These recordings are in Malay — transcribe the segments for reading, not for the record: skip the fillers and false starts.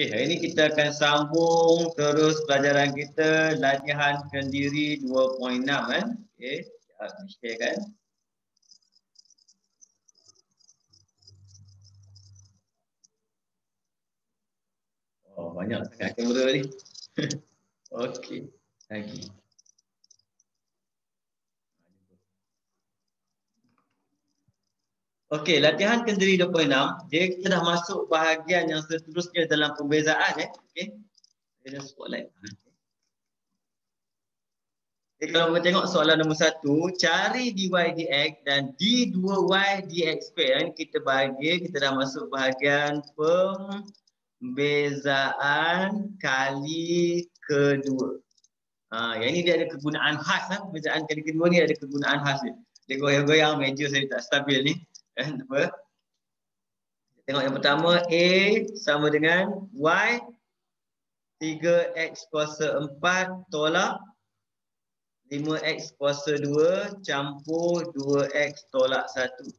Okey, hari ini kita akan sambung terus pelajaran kita latihan kendiri 2.6 kan. Okey, share kan. Oh, banyak sangat kamera ni. Okey, lagi. Okey, latihan kendiri 2.6. Dia kita dah masuk bahagian yang seterusnya dalam pembezaan Okey. Kita spotlight. Okay, kalau kita tengok soalan nombor 1, cari dy dx dan d2y dx square. Kita bagi, kita dah masuk bahagian pembezaan kali kedua. Yang ini dia ada kegunaan khas. Pembezaan kali kedua ni ada kegunaan khas dia. Dia goyang-goyang meja saya tak stabil ni. Apa? Tengok yang pertama, A sama dengan Y 3x kuasa 4 tolak 5x kuasa 2 campur 2x tolak 1.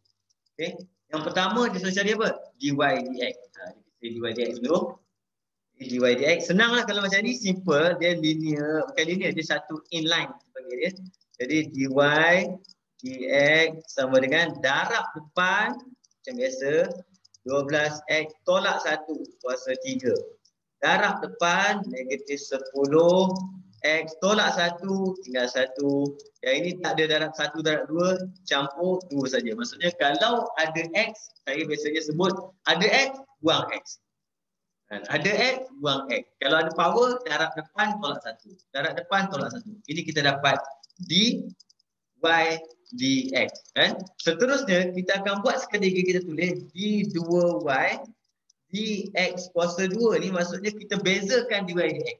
Okay. Yang pertama dia suruh cari apa? dy dx. Kita dy dx dulu. Dy dx. Senanglah kalau macam ni, simple. Dia linear. Bukan linear, dia satu inline. Dia. Jadi dy dx sama dengan darab depan macam biasa 12x tolak 1 kuasa 3. Darab depan negatif 10 X tolak 1 tinggal 1. Yang ini tak ada darab 1, darab 2, campur 2 saja. Maksudnya kalau ada X, saya biasanya sebut ada X, buang X. Ada X, buang X. Kalau ada power, darab depan tolak 1. Darab depan tolak 1. Ini kita dapat dy dx. Seterusnya, kita akan buat sekali lagi, kita tulis d2y dx kuasa 2 ni maksudnya kita bezakan dy dx.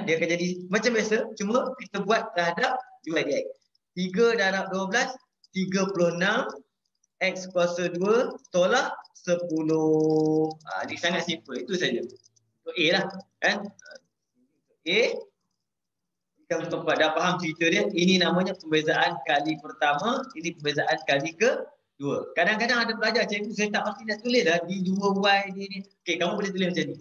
Dia akan jadi macam biasa, cuma kita buat terhadap dy dx. 3 darab 12, 36 x kuasa 2 tolak 10. Ini sangat simple, itu saja. Untuk A lah. A, kita dah faham cerita dia. Ini namanya pembezaan kali pertama, ini pembezaan kali kedua. Kadang-kadang ada pelajar, cikgu saya tak pasti nak tulis lah di 2y ni. Okey, kamu boleh tulis macam ni.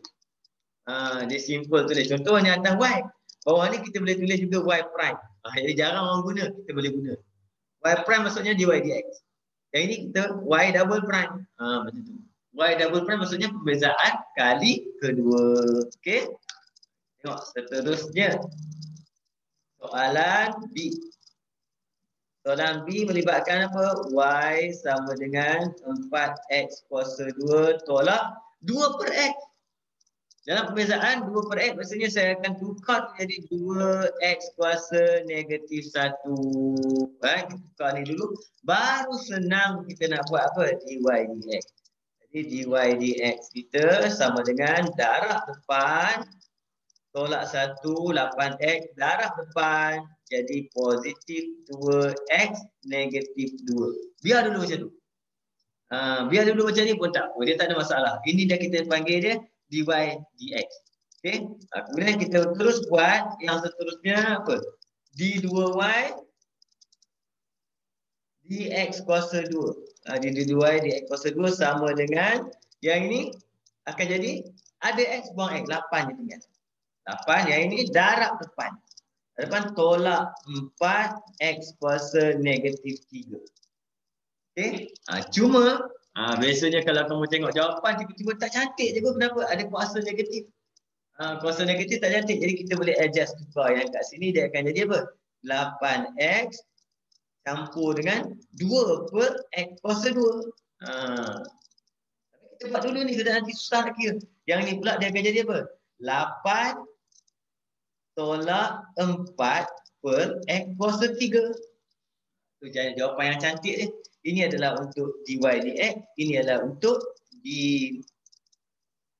Dia simple tulis. Contohnya atas y. Bawah ni kita boleh tulis juga y prime. Jadi jarang orang guna, kita boleh guna. Y prime maksudnya dy dx. Yang ini kita y double prime. Macam tu. Y double prime maksudnya pembezaan kali kedua. Okey. Tengok seterusnya. Soalan B. Soalan B melibatkan apa? Y sama dengan 4x kuasa 2 tolak 2 per x. Dalam pembezaan 2 per x maksudnya saya akan tukar jadi 2x kuasa negatif 1. Kita tukar ni dulu. Baru senang kita nak buat apa? Dy dx. Jadi dy dx kita sama dengan darab depan tolak 1, 8x darab depan jadi positif 2x negatif 2. Biar dulu macam tu. Biar dulu macam ni pun tak apa. Dia tak ada masalah. Ini dah kita panggil dia dy dx. Okay. Kemudian kita terus buat yang seterusnya apa? d2y dx kuasa 2. d2y dx kuasa 2 sama dengan yang ini akan jadi ada x buang x. 8 je tinggal. 8 yang ini darab depan. Depan tolak 4x kuasa negatif 3. Okay. Cuma biasanya kalau kamu tengok jawapan tiba-tiba tak cantik je. Kenapa? Ada kuasa negatif. Kuasa negatif tak cantik. Jadi kita boleh adjust tukar. Yang kat sini dia akan jadi apa? 8x campur dengan 2 per x kuasa 2. Kita buat dulu ni. Sudah nanti susah nak kira. Yang ni pula dia akan jadi apa? 8 tolak 4 per x kuasa 3. Itu jawapan yang cantik ni. Ini adalah untuk dy dx. Ini adalah untuk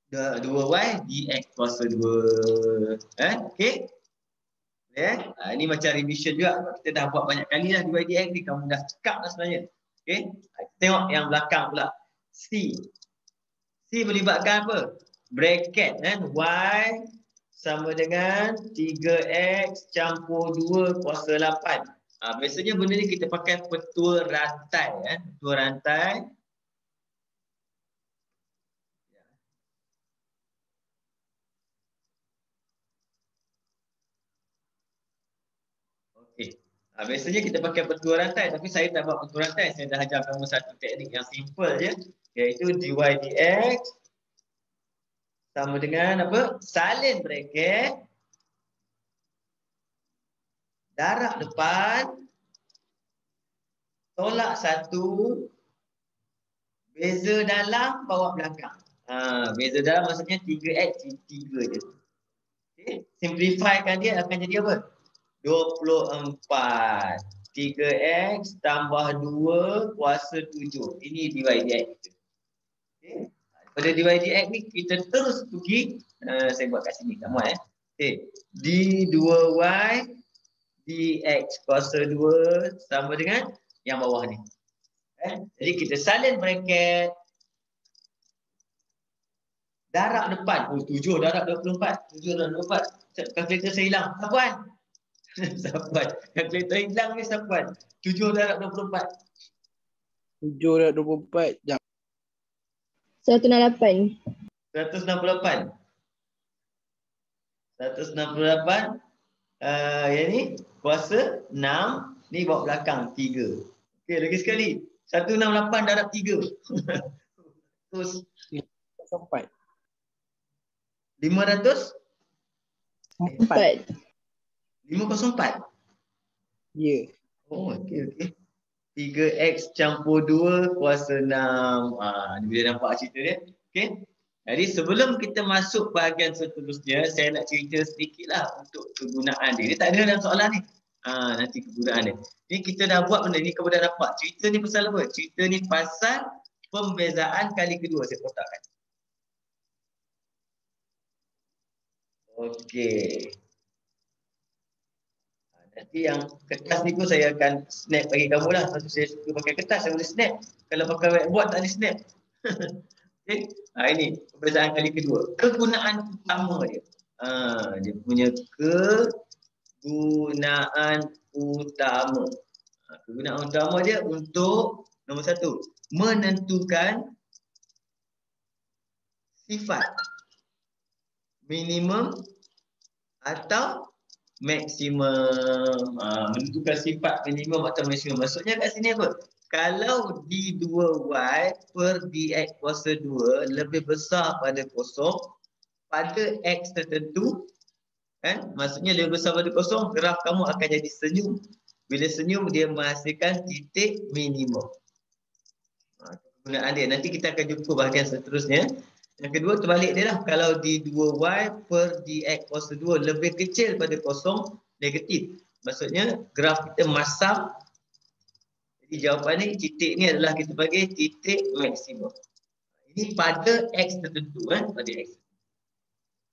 2y dx kuasa 2. Okey. Ini macam revision juga. Kita dah buat banyak kali lah dy dx ni. Kamu dah cekap lah sebenarnya. Okey. Tengok yang belakang pula. C. C melibatkan apa? Bracket. Y sama dengan 3x campur 2 kuasa 8. Biasanya benda ni kita pakai petua rantai. Petua rantai. Biasanya kita pakai pertua rantai, tapi saya tak buat pertua rantai. Saya dah ajar kamu satu teknik yang simple je, iaitu dy dx sama dengan apa? Salin bracket, darab depan, tolak 1, beza dalam, bawah belakang. Beza dalam maksudnya 3x 3 je. Okay. Simplifykan dia akan jadi apa? 24. 3x tambah 2 kuasa 7. Ini dy dx. Okay. Pada dy dx ni kita terus pergi, saya buat kat sini tak muat Okay. D2y dx kuasa 2 sama dengan yang bawah ni. Jadi kita salin bracket, darab depan. 7 darab 24. 7 darab 24. Kalkulator saya hilang. Sapuan. Sapuan. Kalkulator hilang ni sapuan. 7 darab 24. 7 darab 24. Jap. 168. 168. 168. Yang ni kuasa 6. Ni bawa belakang 3. Okey, lagi sekali. 168 darab 3. Terus 4. 500. 4. 504. Ya. Oh, okey. 3x campur 2 kuasa 6. Ni boleh nampak cerita dia. Okey. Jadi sebelum kita masuk bahagian seterusnya, saya nak cerita sedikitlah untuk kegunaan dia. Dia tak ada dalam soalan ni. Nanti kegunaan dia. Ni kita dah buat benda ni, kamu dah dapat. Cerita ni pasal apa? Cerita ni pasal pembezaan kali kedua. Saya kotakkan. Okey. Nanti yang kertas ni pun saya akan snap bagi kamu lah. Lepas tu saya suka pakai kertas, saya boleh snap. Kalau pakai whiteboard tak boleh snap. Okay. Ini perbezaan kali kedua. Kegunaan utama dia. Dia punya kegunaan utama. Kegunaan utama dia untuk nombor 1, menentukan sifat minimum atau maksimum. Menentukan sifat minimum atau maksimum. Maksudnya kat sini apa? Kalau d2y per dx kuasa 2 lebih besar pada kosong pada x tertentu, kan? Maksudnya lebih besar pada kosong, graf kamu akan jadi senyum. Bila senyum, dia menghasilkan titik minimum. Kegunaan dia. Nanti kita akan jumpa bahagian seterusnya. Yang kedua, terbalik dia lah. Kalau d2y per dx kuasa 2 lebih kecil pada kosong, negatif. Maksudnya, graf kita masam. Jadi jawapan ni, titik ni adalah kita bagi titik maksimum. Ini pada x tertentu, pada x.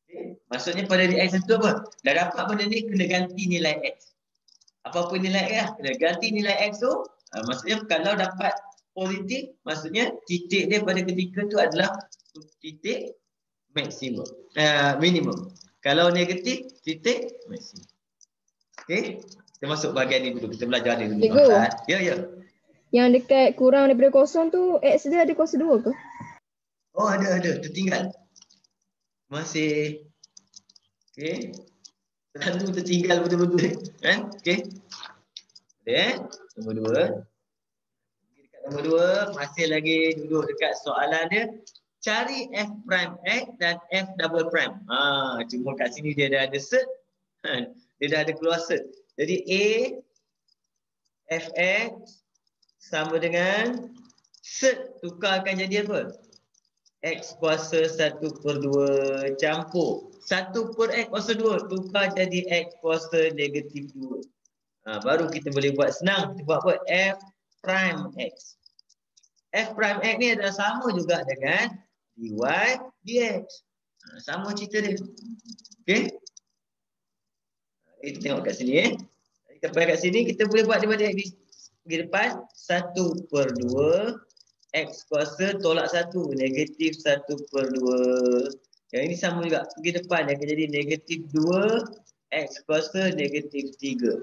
Okay. Maksudnya pada x tertentu apa? Dah dapat benda ni, kena ganti nilai x. Apa-apa nilai x lah, kena ganti nilai x tu. Maksudnya kalau dapat positif, maksudnya titik dia pada ketika tu adalah titik maksimum, minimum. Kalau negatif, titik maksimum. Okey, kita masuk bahagian ni dulu. Kita belajar ni dulu. Cikgu. Ya. Yang dekat kurang daripada kosong tu, X dia ada kuasa 2 ke? Oh, ada. Tertinggal. Masih. Okey. Selalu tertinggal betul-betul. Kan? Okey. Okay. Nombor 2. Dekat nombor 2, masih lagi duduk dekat soalan dia. Cari f prime x dan f double prime. Cuma kat sini dia dah ada set. Dia dah ada keluar set. Jadi A fx sama dengan set tukarkan jadi apa? X kuasa 1/2 campur 1/x kuasa 2 tukar jadi X kuasa negatif 2. Baru kita boleh buat senang. Kita buat apa? F prime X. F prime X ni adalah sama juga dengan dy dx. Sama cerita dia. Okey. Kita tengok kat sini. Kita pakai kat sini, kita boleh buat daripada X pergi depan 1/2 X kuasa tolak 1 negatif 1/2. Yang ini sama juga pergi depan, dia akan jadi negatif 2 X kuasa negatif 3.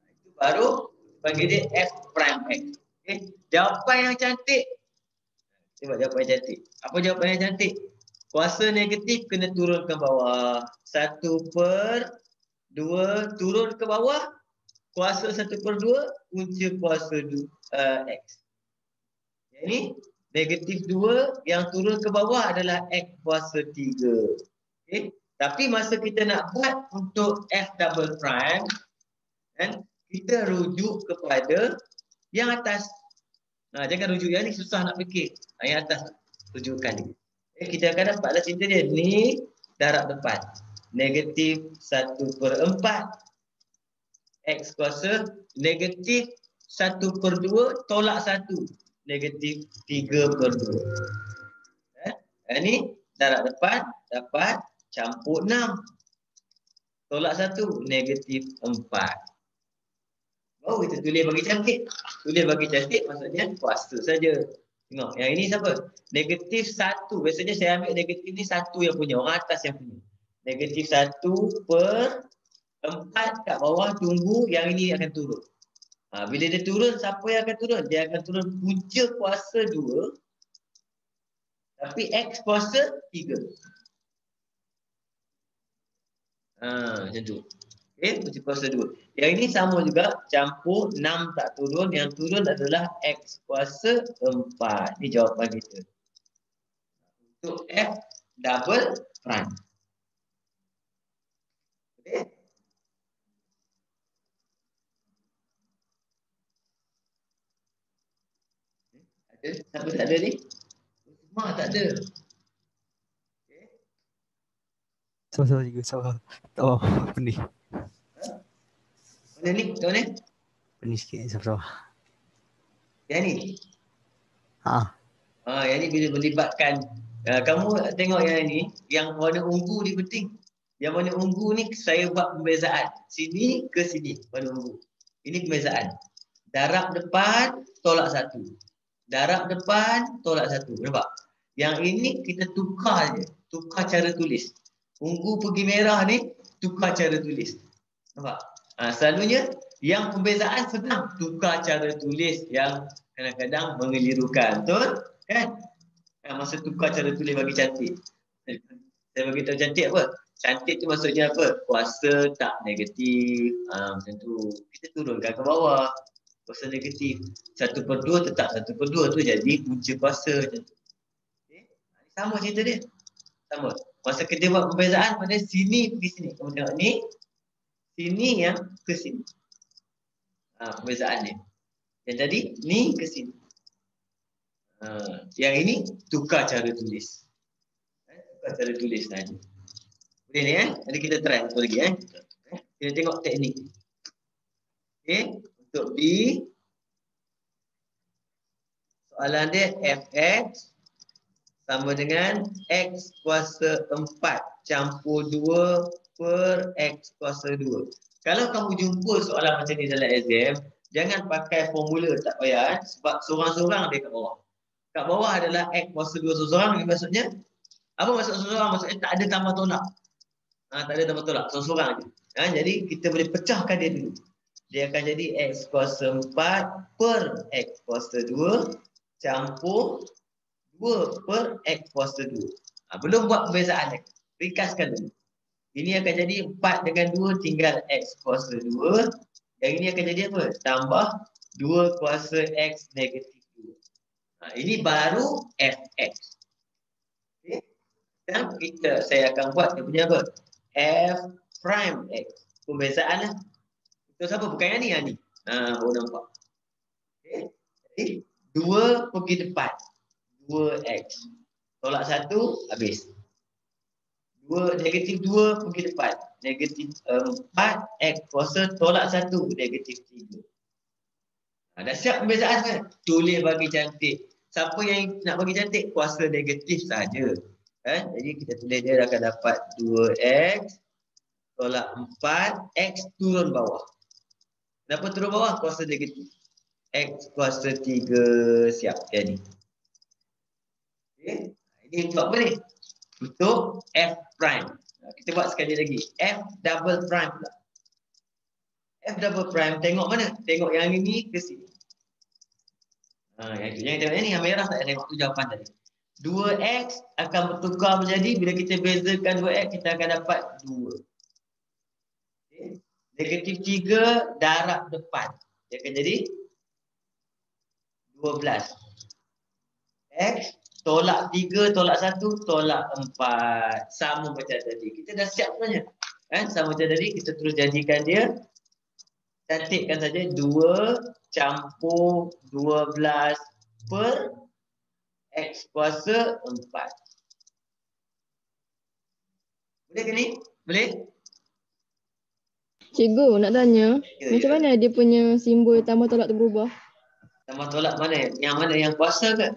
Itu baru bagi dia F prime X. Okay. Jawapan yang cantik. Kita buat jawapan yang cantik. Apa jawapan yang cantik? Kuasa negatif kena turun ke bawah. 1/2 turun ke bawah. kuasa 1/2 punca kuasa X. Yang ini negatif 2 yang turun ke bawah adalah X kuasa 3. Okay. Tapi masa kita nak buat untuk F double prime, kan, kita rujuk kepada yang atas. Jangan rujuk yang ni, susah nak fikir. Yang atas rujukan ni. Kita akan dapatlah cerita dia. Ni darab depan. Negatif 1/4 X kuasa negatif 1/2 tolak 1. Negatif 3/2. Ini darab depan dapat campur 6. Tolak 1. Negatif 4. Baru kita tulis bagi cantik. Tulis bagi cantik maksudnya kuasa saja. Tengok, yang ini siapa? Negatif 1. Biasanya saya ambil negatif ni 1 yang punya. Orang atas yang punya. Negatif 1/4 kat bawah, tunggu yang ini akan turun. Bila dia turun, siapa yang akan turun? Dia akan turun punca kuasa 2. Tapi X kuasa 3. Macam tu. Okay, punca kuasa 2. Yang ini sama juga, campur 6 tak turun. Yang turun adalah X kuasa 4. Ini jawapan kita. Untuk F double prime. Okay. Ada? Siapa tak ada ni? Semua tak ada. Okay. Sama-sama juga, sama. Tak tahu apa ni. Mana ni? Tengok ni. Apa ni sikit, sama-sama. Yang ni. Yang ni bila melibatkan. Kamu tengok yang ni. Yang warna ungu ni penting. Yang warna ungu ni saya buat pembezaan. Sini ke sini. Warna ungu. Ini pembezaan. Darab depan tolak 1. Darab depan tolak 1. Nampak? Yang ini kita tukar je. Tukar cara tulis. Ungu pergi merah ni tukar cara tulis. Nampak? Selalunya yang pembezaan senang. Tukar cara tulis yang kadang-kadang mengelirukan. Betul? Kan? Masa tukar cara tulis bagi cantik. Saya bagi tahu cantik apa? Cantik tu maksudnya apa? Kuasa tak negatif. Macam tu. Kita turunkan ke bawah. Kuasa negatif. 1/2 tetap 1/2 tu jadi punca kuasa. Macam tu. Okay? Sama cerita dia. Sama. Masa kita buat perbezaan pada sini pergi sini. Kamu tengok ni. Sini yang ke sini. Perbezaan dia. Yang tadi ni ke sini. Yang ini tukar cara tulis. Tukar cara tulis tadi. Boleh ni Jadi kita try satu lagi Kita tengok teknik. Okay. Untuk B. Soalan dia Fx sama dengan X kuasa 4 campur 2 per X kuasa 2. Kalau kamu jumpa soalan macam ni dalam exam, jangan pakai formula, tak payah sebab seorang-seorang dia kat bawah. Kat bawah adalah X kuasa 2 seorang-seorang. Maksudnya, apa maksud seorang-seorang? Maksudnya tak ada tambah tolak. Tak ada tambah tolak, seorang-seorang je. Jadi kita boleh pecahkan dia dulu. Dia akan jadi X kuasa 4 per X kuasa 2 campur 2 per X kuasa 2. Belum buat perbezaan. Ringkaskan dulu. Ini akan jadi 4 dengan 2 tinggal X kuasa 2. Yang ini akan jadi apa? Tambah 2 kuasa X negatif 2. Ini baru Fx. Okay. Dan saya akan buat dia punya apa? F prime X. Perbezaan lah. Itu siapa? Bukan yang ni. Baru nampak. Okay. Jadi 2 pergi depan. 2x. Tolak 1, habis. Negatif 2 pergi depan. Negatif 4, x kuasa tolak 1, negatif 3. Dah siap pembezaan kan? Tulis bagi cantik. Siapa yang nak bagi cantik? Kuasa negatif saja. Jadi kita tulis dia akan dapat 2x tolak 4, x turun bawah. Kenapa turun bawah? Kuasa negatif. X kuasa 3 siap jadi. Okay. Ini untuk apa ni? Untuk F prime. Kita buat sekali lagi. F double prime pula. F double prime tengok mana? Tengok yang ini ke sini. Yang itu. Yang tengok yang merah tak tengok tu jawapan tadi. 2x akan bertukar menjadi bila kita bezakan 2x kita akan dapat 2. Okay. Negatif 3 darab depan. Dia akan jadi 12. X tolak 3, tolak 1, tolak 4. Sama macam tadi. Kita dah siap sebenarnya. Sama macam tadi, kita terus jadikan dia. Cantikkan saja 2 campur 12 per X kuasa 4. Boleh ke ni? Boleh? Cikgu nak tanya, Ya, macam ya. mana dia punya simbol tambah tolak tu berubah? Tambah tolak mana? Yang mana? Yang kuasa ke?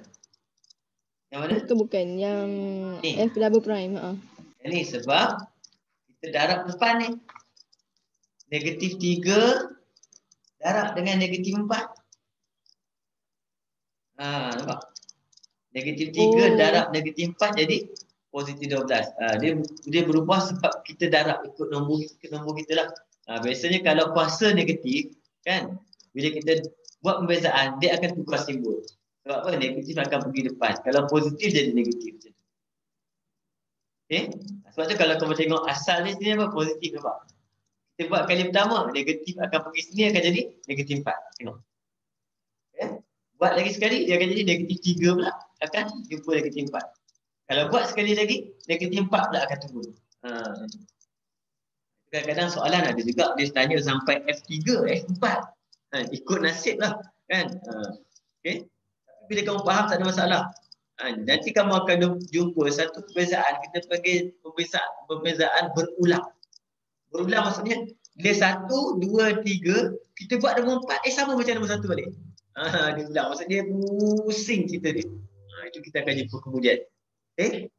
Yang mana? Bukan, yang Ni. F double prime. Yang ni sebab kita darab depan ni. Negatif 3 darab dengan negatif 4. Nampak? Negatif 3 darab negatif 4 jadi positif 12. Dia berubah sebab kita darab ikut nombor kita lah. Biasanya kalau kuasa negatif, kan, bila kita buat pembezaan, dia akan tukar simbol. Sebab apa? Negatif akan pergi depan. Kalau positif jadi negatif. Okay? Sebab tu kalau kamu tengok asal ni sini apa? Positif nampak? Kita buat kali pertama, negatif akan pergi sini akan jadi negatif 4. Tengok. Okay? Buat lagi sekali, dia akan jadi negatif 3 pula. Akan jumpa negatif 4. Kalau buat sekali lagi, negatif 4 pula akan turun. Kadang-kadang soalan ada juga dia tanya sampai F3, F4. Ikut nasib lah. Kan? Okay? Tapi bila kamu faham tak ada masalah. Nanti kamu akan jumpa satu perbezaan. Kita panggil perbezaan berulang. Berulang maksudnya, bila 1, 2, 3, kita buat nombor 4, sama macam nombor 1 balik. Dia ulang. Maksudnya pusing kita ni. Itu kita akan jumpa kemudian. Okay?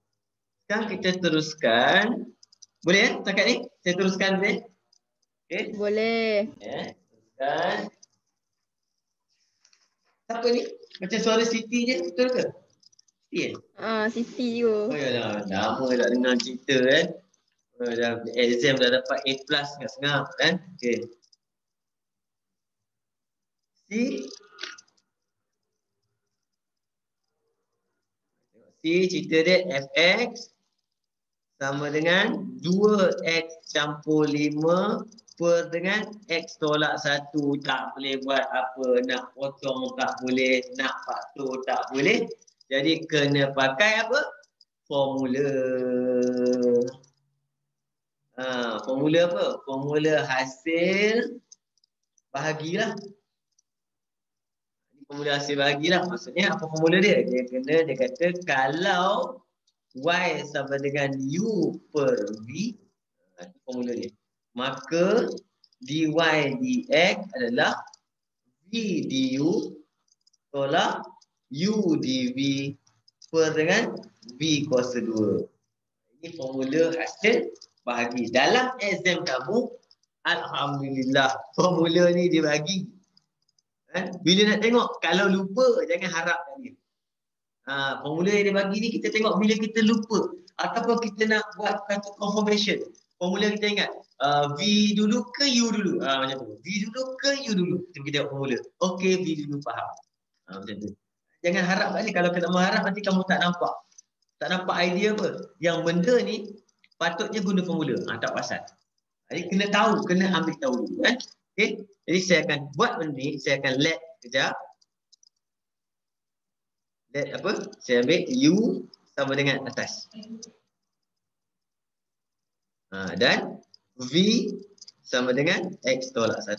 Sekarang kita teruskan. Boleh setakat ni? Saya teruskan boleh? Okay? Boleh. Teruskan. Siapa ni? Macam suara Siti je, betul ke? Siti Siti tu. Oh yalah, lama tak dengar cerita kan. Dah exam dah dapat A+ sengap-sengap kan. Okay. Si cerita dia fx sama dengan 2x campur 5 per dengan x tolak 1. Tak boleh buat apa. Nak potong tak boleh. Nak faktor tak boleh. Jadi kena pakai apa? Formula. Formula apa? Formula hasil bahagilah. Formula hasil bahagilah. Maksudnya apa formula dia? Dia kata kalau Y sama dengan U per V, itu formula dia. Maka dy dx adalah V du tolak U dv per dengan V kuasa 2. Ini formula hasil bahagi. Dalam exam kamu, alhamdulillah, formula ni dibagi. Bila nak tengok, kalau lupa, jangan harapkan dia. Formula yang dia bagi ni kita tengok bila kita lupa ataupun kita nak buat satu confirmation. Formula kita ingat V dulu ke U dulu? Macam tu. V dulu ke U dulu? Kita tengok formula. Okey, V dulu faham. Macam tu. Jangan harap ni, kalau kita mengharap nanti kamu tak nampak. Tak nampak idea apa. Yang benda ni patutnya guna formula. Tak pasal. Jadi kena tahu, kena ambil tahu dulu kan. Okey. Jadi saya akan buat benda ni, saya akan let kejap. Let apa? Saya ambil U sama dengan atas. Dan V sama dengan X tolak 1.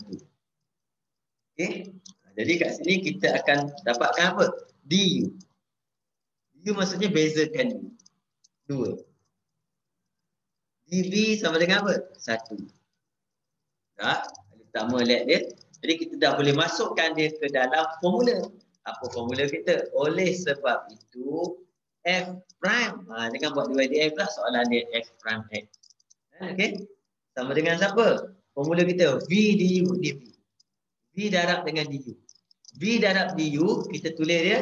Okey. Jadi kat sini kita akan dapatkan apa? DU. DU maksudnya bezakan 2. DV sama dengan apa? 1. Tak? Pertama let dia. Jadi kita dah boleh masukkan dia ke dalam formula. Apa formula kita? Oleh sebab itu F prime. Jangan buat dx pula, soalan dia F prime X. Okey. Sama dengan siapa? Formula kita V du dv. V darab dengan du. V darab du, kita tulis dia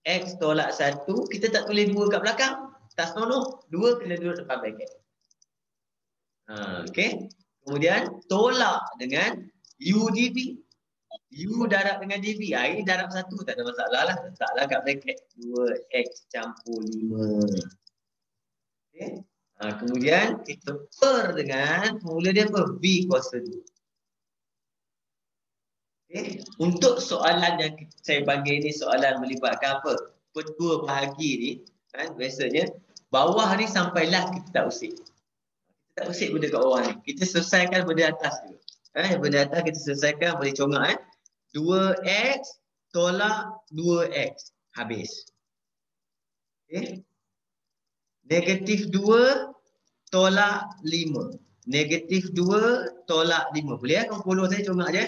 X tolak 1. Kita tak tulis 2 kat belakang. Tak senonoh. 2 kena duduk depan bracket. Okey. Kemudian tolak dengan u dv. U darab dengan dv. Ini darab 1, tak ada masalah lah. Letaklah kat bracket 2x campur 5. Okay. Kemudian kita per dengan formula dia apa? V kuasa 2. Okay. Untuk soalan yang saya panggil ni soalan melibatkan apa? Petua bahagi ni, kan, biasanya bawah ni sampai last kita tak usik. Kita tak usik benda kat bawah ni. Kita selesaikan benda atas dulu. Benda atas kita selesaikan, boleh congak. 2x tolak 2x. Habis. Okay. Negatif 2 tolak 5. Negatif 2 tolak 5. Boleh kamu follow saya congak je.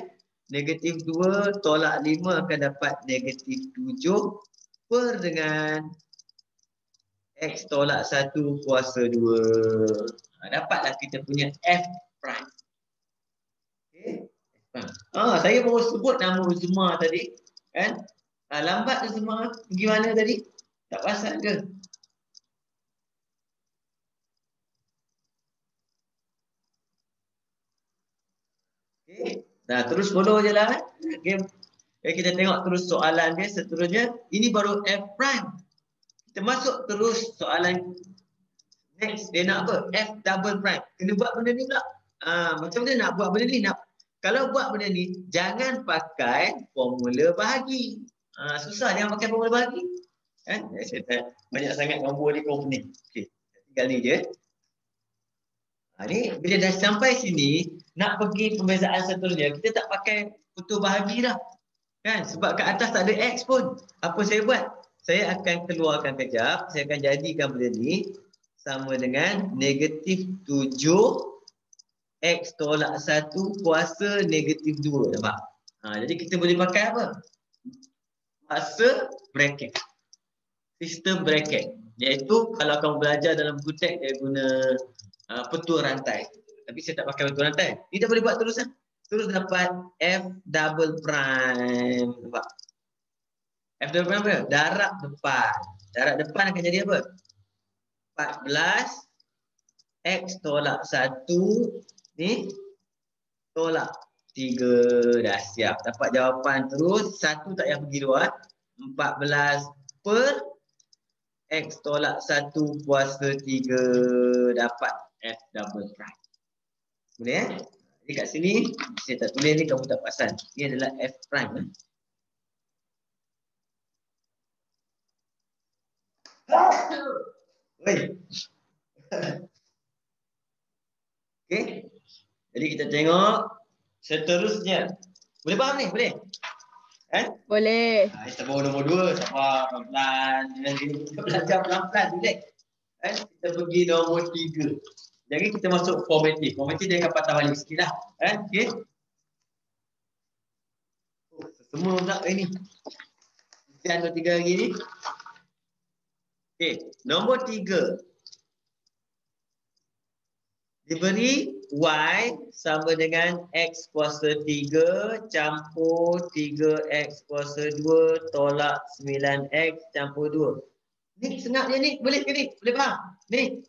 Negatif 2 tolak 5 akan dapat negatif 7 per dengan X tolak 1 kuasa 2. Dapatlah kita punya F prime. Okay. Saya baru sebut nama Uzma tadi. Kan? Lambat Uzma pergi mana tadi? Tak pasal ke? Okay. Nah, terus follow je lah. Okay. Kita tengok terus soalan dia seterusnya. Ini baru F prime. Kita masuk terus soalan next. Dia nak apa? F double prime. Kena buat benda ni pula. Macam mana nak buat benda ni? Kalau buat benda ni, jangan pakai formula bahagi. Susah jangan pakai formula bahagi. Saya tak banyak sangat nombor ni kau pening. Okay. Tinggal ni je. Ni bila dah sampai sini, nak pergi pembezaan seterusnya, kita tak pakai petua bahagi dah. Kan? Sebab kat atas tak ada X pun. Apa saya buat? Saya akan keluarkan kejap. Saya akan jadikan benda ni sama dengan negatif 7 X tolak 1 kuasa negatif 2. Nampak? Jadi kita boleh pakai apa? Masa bracket. Sistem bracket. Iaitu kalau kamu belajar dalam buku teks, dia guna petua rantai. Tapi saya tak pakai petua rantai. Kita boleh buat terusan. Terus dapat F double prime. Nampak? F double prime apa? Darab depan. Darab depan akan jadi apa? 14 X tolak 1 ni tolak 3. Dah siap. Dapat jawapan terus. 1 tak payah pergi luar. 14 per X tolak 1 kuasa 3. Dapat F double prime. Boleh Jadi kat sini, saya tak tulis ni kamu tak perasan. Ini adalah F prime. Okay. Jadi kita tengok seterusnya. Boleh faham ni? Boleh? Boleh. Kita bawa nombor 2. Sabar, pelan-pelan. Kita belajar pelan-pelan. Boleh? Kita pergi nombor 3. Jadi kita masuk formative. Formative dia akan patah balik sikit lah. Okay. Semua pula ini. Ujian 2-3 hari ni. Okay. Nombor 3. Diberi Y sama dengan X kuasa 3 campur 3X kuasa 2 tolak 9X campur 2. Ni sengat je ni. Boleh ke ni? Boleh faham? Ni.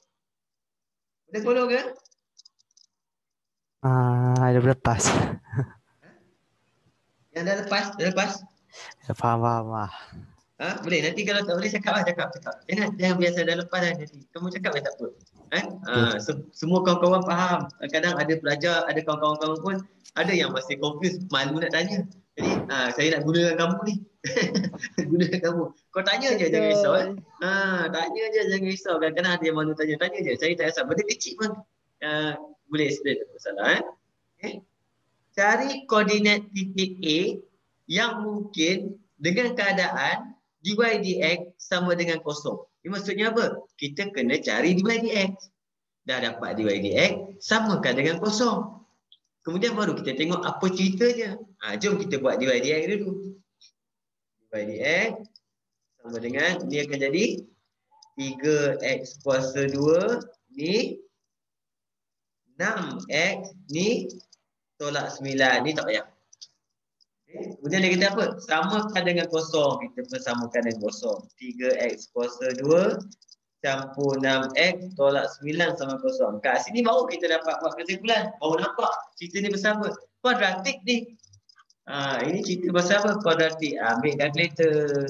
Boleh follow ke? Dah berlepas. Yang dah lepas? Dah lepas? Faham lah. Boleh. Nanti kalau tak boleh cakap lah. Cakap. Jangan biasa dah lepas dah. Kamu cakap tak apa. Semua kawan-kawan faham. Kadang ada pelajar, ada kawan-kawan pun ada yang masih confused, malu nak tanya. Jadi saya nak gunakan kamu ni. Gunakan kamu. Kau tanya je, jangan risau. Tanya je, jangan risau. Kadang-kadang ada yang malu tanya. Tanya je. Saya tak risau. Benda kecil pun boleh explain. Tak masalah. Okay. Cari koordinat titik A yang mungkin dengan keadaan dy dx sama dengan kosong. Ini maksudnya apa? Kita kena cari dy dx. Dah dapat dy dx, samakan dengan kosong. Kemudian baru kita tengok apa ceritanya. Jom kita buat dy dx dulu. Dy dx sama dengan, ni akan jadi 3x kuasa 2, ni 6x, ni tolak 9. Ni tak payah. Kemudian dia kata apa? Samakan dengan kosong. Kita persamakan dengan kosong. 3x kuasa 2 campur 6x tolak 9 sama kosong. Kat sini baru kita dapat buat kesimpulan. Baru nampak cerita ni bersama. Kuadratik ni. Ini cerita pasal apa? Kuadratik. Ambil kalkulator.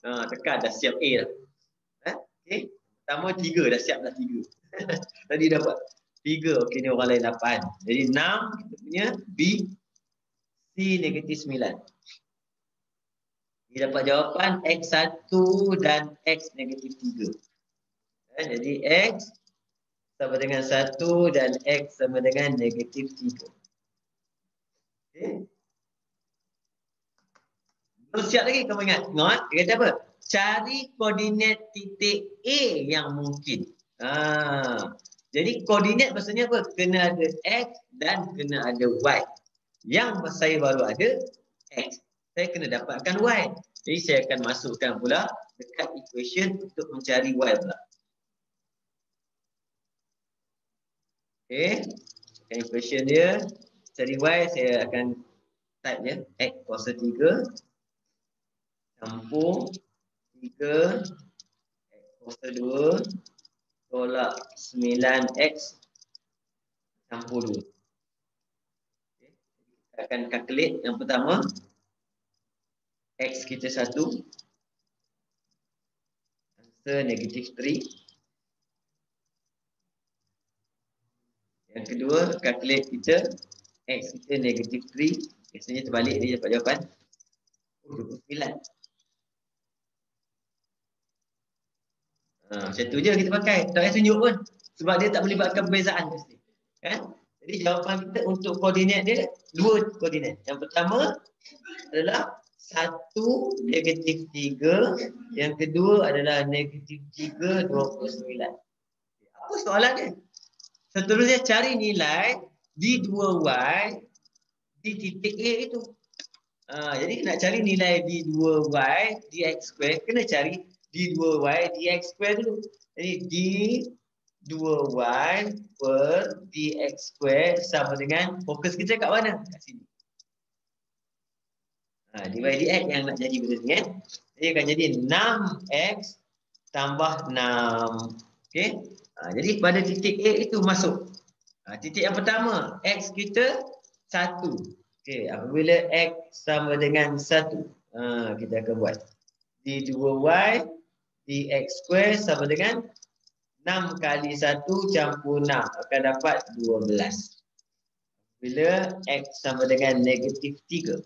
Tekan dah siap A dah. Okay. Pertama 3 dah siap dah 3. Tadi dapat 3. Okey, ni orang lain 8. Jadi 6 kita punya B C negatif 9. Dia dapat jawapan X1 dan X negatif 3. Jadi X sama dengan 1 dan X sama dengan negatif 3. Okay. Terus siap lagi kamu ingat. Tengok, dia kata apa? Cari koordinat titik A yang mungkin. Jadi koordinat maksudnya apa? Kena ada X dan kena ada Y. Yang saya baru ada X. Saya kena dapatkan Y. Jadi saya akan masukkan pula dekat equation untuk mencari Y pula. Okay. Equation dia. Cari Y saya akan type dia. X kuasa 3. Campur 3. X kuasa 2. Tolak 9X campur 2. Okay. Kita akan calculate yang pertama. X kita 1. Answer negatif 3. Yang kedua, calculate kita. X kita negatif 3. Biasanya terbalik dia dapat jawapan 29. Macam tu je kita pakai. Tak payah tunjuk pun. Sebab dia tak melibatkan perbezaan mesti. Kan? Jadi jawapan kita untuk koordinat dia, 2 koordinat. Yang pertama adalah 1 negatif 3. Yang kedua adalah negatif 3 29. Apa soalan dia? Seterusnya cari nilai D2Y di titik A itu. Jadi nak cari nilai D2Y dx square, kena cari D2Y dx square dulu. Jadi D2Y per dx square sama dengan, fokus kita kat mana? Kat sini. dy dx yang nak jadi benda ni kan. Jadi akan jadi 6x tambah 6. Okey. Jadi pada titik A itu masuk. Titik yang pertama, x kita 1. Okey, apabila x sama dengan 1, kita akan buat d2y dx square sama dengan 6 kali 1 campur 6 akan dapat 12. Bila x sama dengan negatif 3.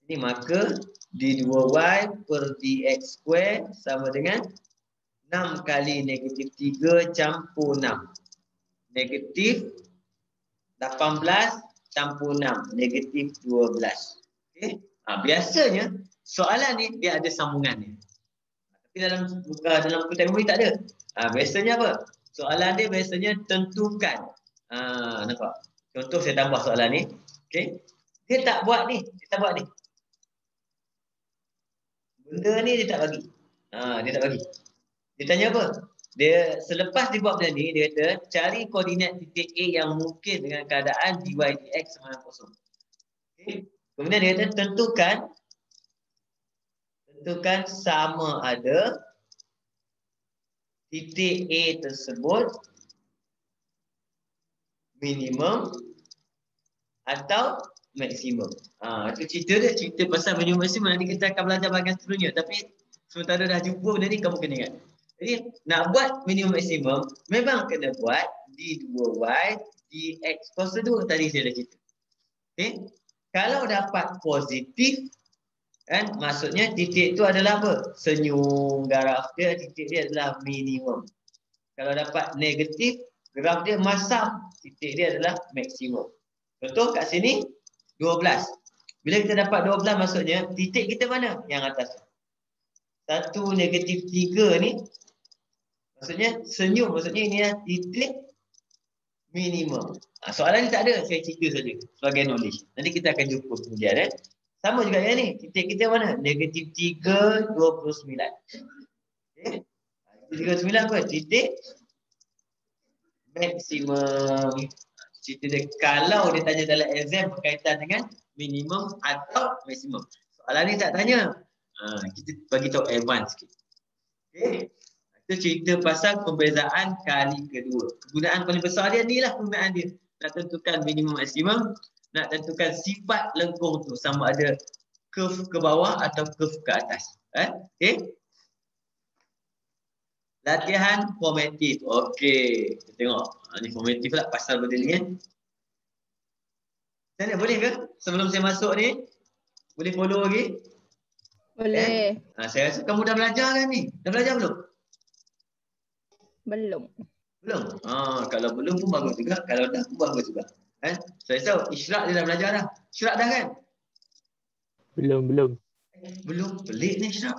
Ini maka d2y per dx square sama dengan 6 kali negatif 3 campur 6. Negatif 18 campur 6. Negatif 12. Okay. Biasanya soalan ni dia ada sambungan ni. Tapi dalam buku teknologi tak ada. Biasanya apa? Soalan dia biasanya tentukan. Nampak? Contoh saya tambah soalan ni. Okay. Dia tak buat ni. Dia tak buat ni. Benda ni dia tak bagi. Dia tak bagi. Dia tanya apa? Dia selepas dia buat benda ni, dia kata cari koordinat titik A yang mungkin dengan keadaan dy dx sama dengan kosong. Okay. Kemudian dia kata tentukan sama ada titik A tersebut minimum atau maksimum. Itu cerita dia, cerita pasal minimum maksimum. Nanti kita akan belajar bahagian seterusnya. Tapi sementara dah jumpa benda ni, kamu kena ingat. Jadi nak buat minimum maksimum, memang kena buat d2y dx kuasa 2 tadi saya dah cerita. Okay. Kalau dapat positif, kan, maksudnya titik itu adalah apa? Senyum, graf dia, titik dia adalah minimum. Kalau dapat negatif, graf dia masam, titik dia adalah maksimum. Contoh kat sini 12. Bila kita dapat 12 maksudnya titik kita mana? Yang atas. 1 negatif 3 ni maksudnya senyum, maksudnya ini adalah titik minimum. Soalan ni tak ada, saya cerita saja sebagai knowledge. Nanti kita akan jumpa kemudian. Sama juga yang ni, titik kita mana? Negatif 3, 29. Okay. 39 apa? Titik maksimum. Cerita dia, kalau dia tanya dalam exam berkaitan dengan minimum atau maksimum. Soalan ni tak tanya. Kita bagi tahu advance sikit. Okay. Itu cerita pasal pembezaan kali kedua. Kegunaan paling besar dia ni lah kegunaan dia. Nak tentukan minimum maksimum, nak tentukan sifat lengkung tu sama ada curve ke bawah atau curve ke atas. Okay. Latihan formatif. Okey, kita tengok. Ni formatif lah pasal benda ni kan. Macam mana, boleh ke? Sebelum saya masuk ni, boleh follow lagi? Boleh. Saya rasa kamu dah belajar kan ni? Dah belajar belum? Belum. Belum? Kalau belum pun bagus juga. Kalau dah pun bagus juga. Saya tahu Ishraq dia dah belajar dah. Ishraq dah kan? Belum. Belum. Pelik ni Ishraq.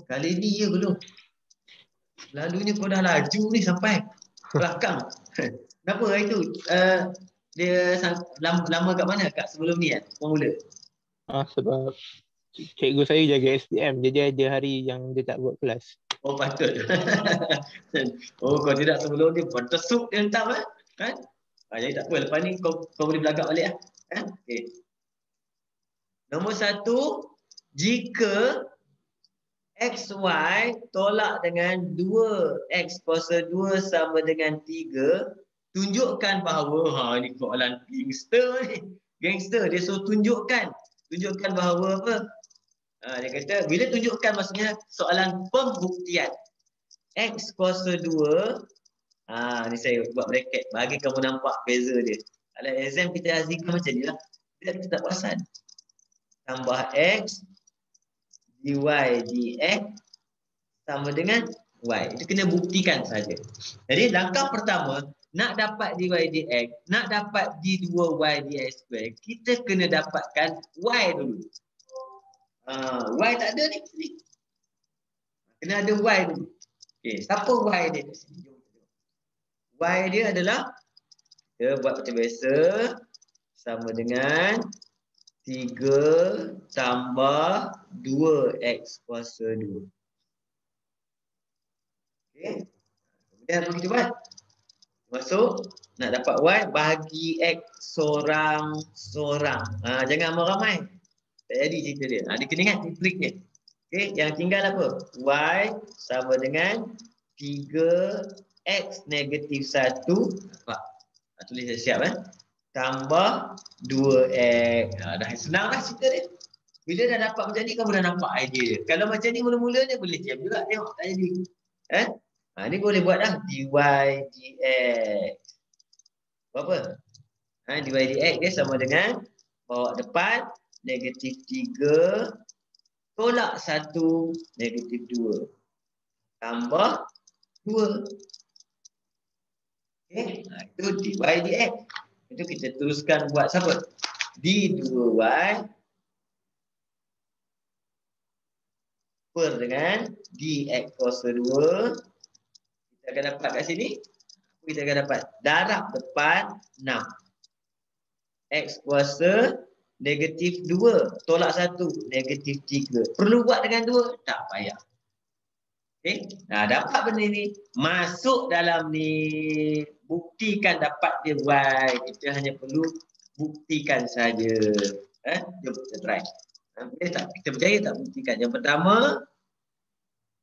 Kali ni ya belum. Lalunya kau dah laju ni sampai belakang. Kenapa hari tu? Dia lama kat mana? Kat sebelum ni kan? Mula. Sebab cikgu saya jaga SPM. Jadi ada hari yang dia tak buat kelas. Oh patut. Kalau tidak sebelum ni bertesuk dia hentam kan? Jadi tak apa, lepas ni kau boleh belagak balik lah. Okay. Nombor 1, jika XY tolak dengan 2X kuasa 2 sama dengan 3, tunjukkan bahawa, ni soalan gangster ni. Gangster, dia suruh tunjukkan. Tunjukkan bahawa apa? Dia kata, bila tunjukkan maksudnya soalan pembuktian. X kuasa 2, ni saya buat bracket, bagi kamu nampak beza dia. Kalau exam kita azimkan macam ni lah. Kita tak perasan. Tambah X dy dx sama dengan y. Itu kena buktikan saja. Jadi langkah pertama, nak dapat dy dx, nak dapat d2y dx square, kita kena dapatkan y dulu. Y tak ada ni. Kena ada y dulu. Okay, siapa y dia? Y dia adalah, kita buat macam biasa, sama dengan 3 tambah 2x kuasa 2. Okay. Kemudian apa kita buat? Masuk, nak dapat y, bagi x sorang-sorang. Jangan ramai-ramai. Tak jadi cerita dia. Dia kena ingat trik dia. Okay. Yang tinggal apa? Y sama dengan 3x negatif 1. Nampak? Tulis dah siap tambah 2x. Dah senang lah cerita dia. Bila dah dapat macam ni, kamu dah nampak idea dia. Kalau macam ni mula-mula dia boleh diam juga. Tengok tak jadi. Ni boleh buat dah. dy dx. Berapa? Dy dx dia sama dengan bawa depan negatif 3 tolak 1 negatif 2. Tambah 2. Okay. Itu dy dx. Itu kita teruskan buat siapa? D2y per dengan dx kuasa 2. Kita akan dapat kat sini. Kita akan dapat darab depan 6. X kuasa negatif 2 tolak 1 negatif 3. Perlu buat dengan 2? Tak payah. Okay. Dapat benda ni. Masuk dalam ni. Buktikan dapat dia y. Kita hanya perlu buktikan saja. Jom kita try. Kita berjaya tak buktikan? Yang pertama,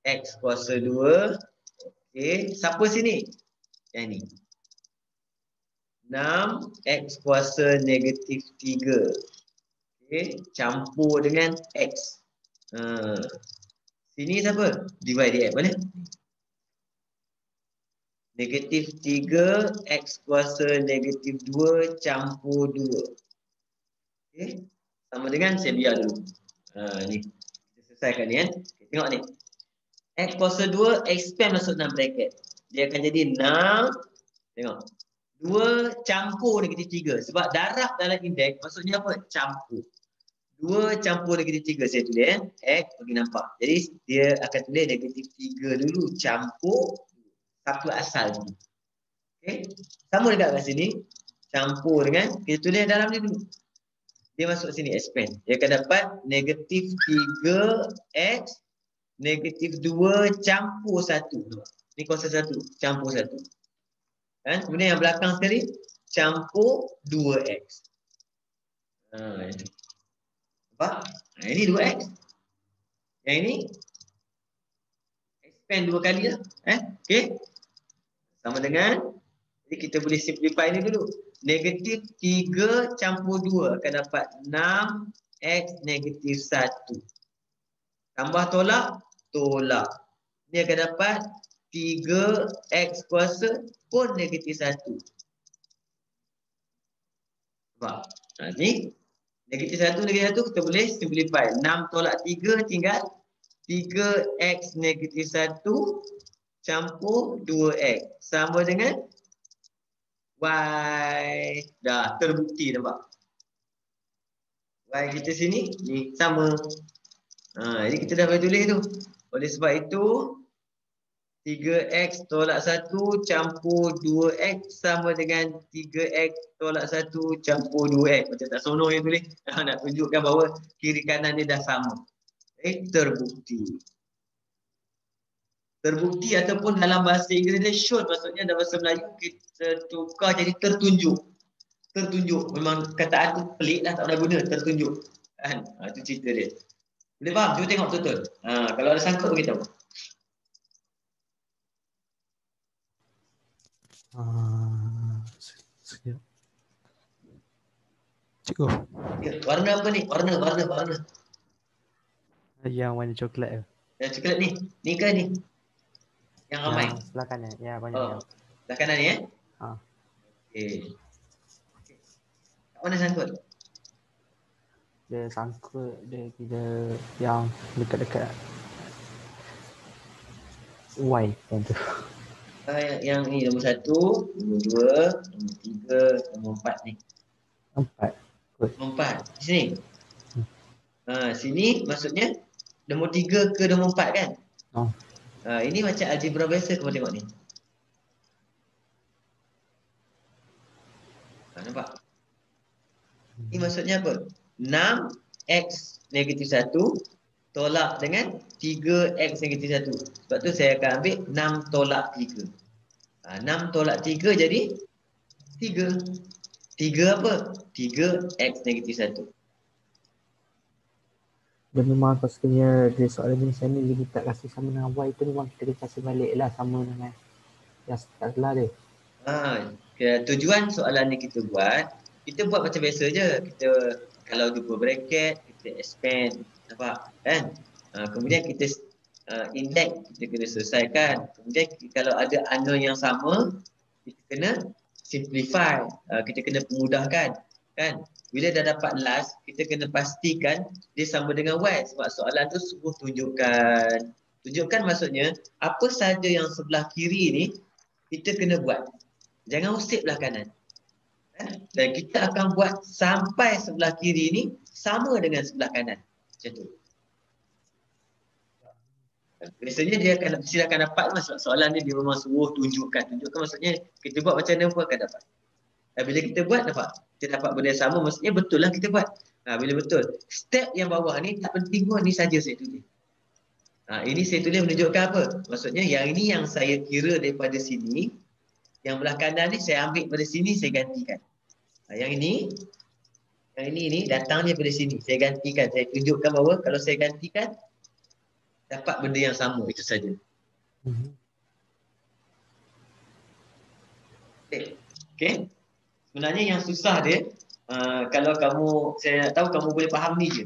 X kuasa 2. Okay. Siapa sini? Yang ni. 6 X kuasa negatif 3. Okay. Campur dengan X. Sini siapa? Dy dx. Boleh? Negatif 3 X kuasa negatif 2 campur 2. Okay. Sama dengan, saya biar dulu. Ni. Kita selesaikan ni Okay, tengok ni. X kuasa 2 expand masuk dalam bracket. Dia akan jadi 6. Tengok. 2 campur negatif 3. Sebab darab dalam indeks maksudnya apa? Campur. 2 campur negatif 3. Saya tulis X bagi nampak. Jadi dia akan tulis negatif 3 dulu campur satu asal dulu. Okay. Sama dekat kat sini. Campur dengan, kita tulis dalam ni dulu. Dia masuk sini expand. Dia akan dapat negatif 3x negatif 2 campur 1. Ni kuasa 1 campur 1. Kemudian yang belakang sekali campur 2x. Nampak? Ini 2x. Yang ini expand 2 kali lah. Okay. Sama dengan, jadi kita boleh simplify ni dulu. Negatif 3 campur 2 akan dapat 6x negatif 1. Tambah tolak, tolak. Dia akan dapat 3x kuasa pun negatif 1. Nampak? Ni negatif 1 kita boleh simplify. 6 tolak 3 tinggal 3x negatif 1 campur 2x sama dengan y. Dah terbukti nampak. Y kita sini ni sama. Jadi kita dah boleh tulis tu. Oleh sebab itu 3x tolak 1 campur 2x sama dengan 3x tolak 1 campur 2x. Macam tak sono yang tulis. Nak tunjukkan bahawa kiri kanan dia dah sama. Terbukti. Terbukti ataupun dalam bahasa Inggeris dia shown, maksudnya dalam bahasa Melayu kita tukar jadi tertunjuk. Tertunjuk. Memang kataan tu pelik lah, tak pernah guna. Tertunjuk. Kan? Itu cerita dia. Boleh faham? Cuba tengok betul-betul. Kalau ada sangkut beritahu. Sekejap. Cikgu. Ya, warna apa ni? Warna. Yang warna coklat tu. Yang coklat ni. Ni ke ni? Yang ramai. Yang sebelah kanan. Ya, banyak. Oh. Sebelah kanan ni Okey. Kat mana sangkut? Dia sangkut dia kira yang dekat-dekat Y yang tu. Yang ni nombor 1, nombor 2, nombor 3, nombor 4 ni. 4. Nombor 4. Di sini. Sini maksudnya nombor 3 ke nombor 4 kan? Oh. Ini macam algebra biasa kau tengok ni. Nampak? Ini maksudnya apa? 6x negatif 1 tolak dengan 3x negatif 1. Sebab tu saya akan ambil 6 tolak 3. 6 tolak 3 jadi 3. 3 apa? 3x negatif 1. Dan memang pastinya dia soalan jenis ni dia tak kasih sama dengan Y tu memang kita kasih balik lah sama dengan yang tak salah dia. Tujuan soalan ni kita buat macam biasa je. Kita kalau jumpa bracket, kita expand. Nampak? Kan? Kemudian kita index, kita kena selesaikan. Kemudian kalau ada unknown yang sama, kita kena simplify. Kita kena pemudahkan. Kan? Bila dah dapat last, kita kena pastikan dia sama dengan Y. Sebab soalan tu suruh tunjukkan. Tunjukkan maksudnya, apa sahaja yang sebelah kiri ni, kita kena buat. Jangan usik belah kanan. Dan kita akan buat sampai sebelah kiri ni sama dengan sebelah kanan. Macam tu. Biasanya dia akan silakan dapat sebab soalan ni dia memang suruh tunjukkan. Tunjukkan maksudnya kita buat macam mana pun akan dapat. Dan bila kita buat kita dapat benda yang sama, maksudnya betul lah kita buat. Bila betul. Step yang bawah ni tak penting pun, ni saja saya tulis. Ini saya tulis menunjukkan apa? Maksudnya yang ini yang saya kira daripada sini, yang belah kanan ni saya ambil pada sini, saya gantikan. Yang ini datang daripada sini, saya gantikan. Saya tunjukkan bahawa kalau saya gantikan, dapat benda yang sama, itu saja. Okay. Sebenarnya yang susah dia, kalau saya nak tahu kamu boleh faham ni je.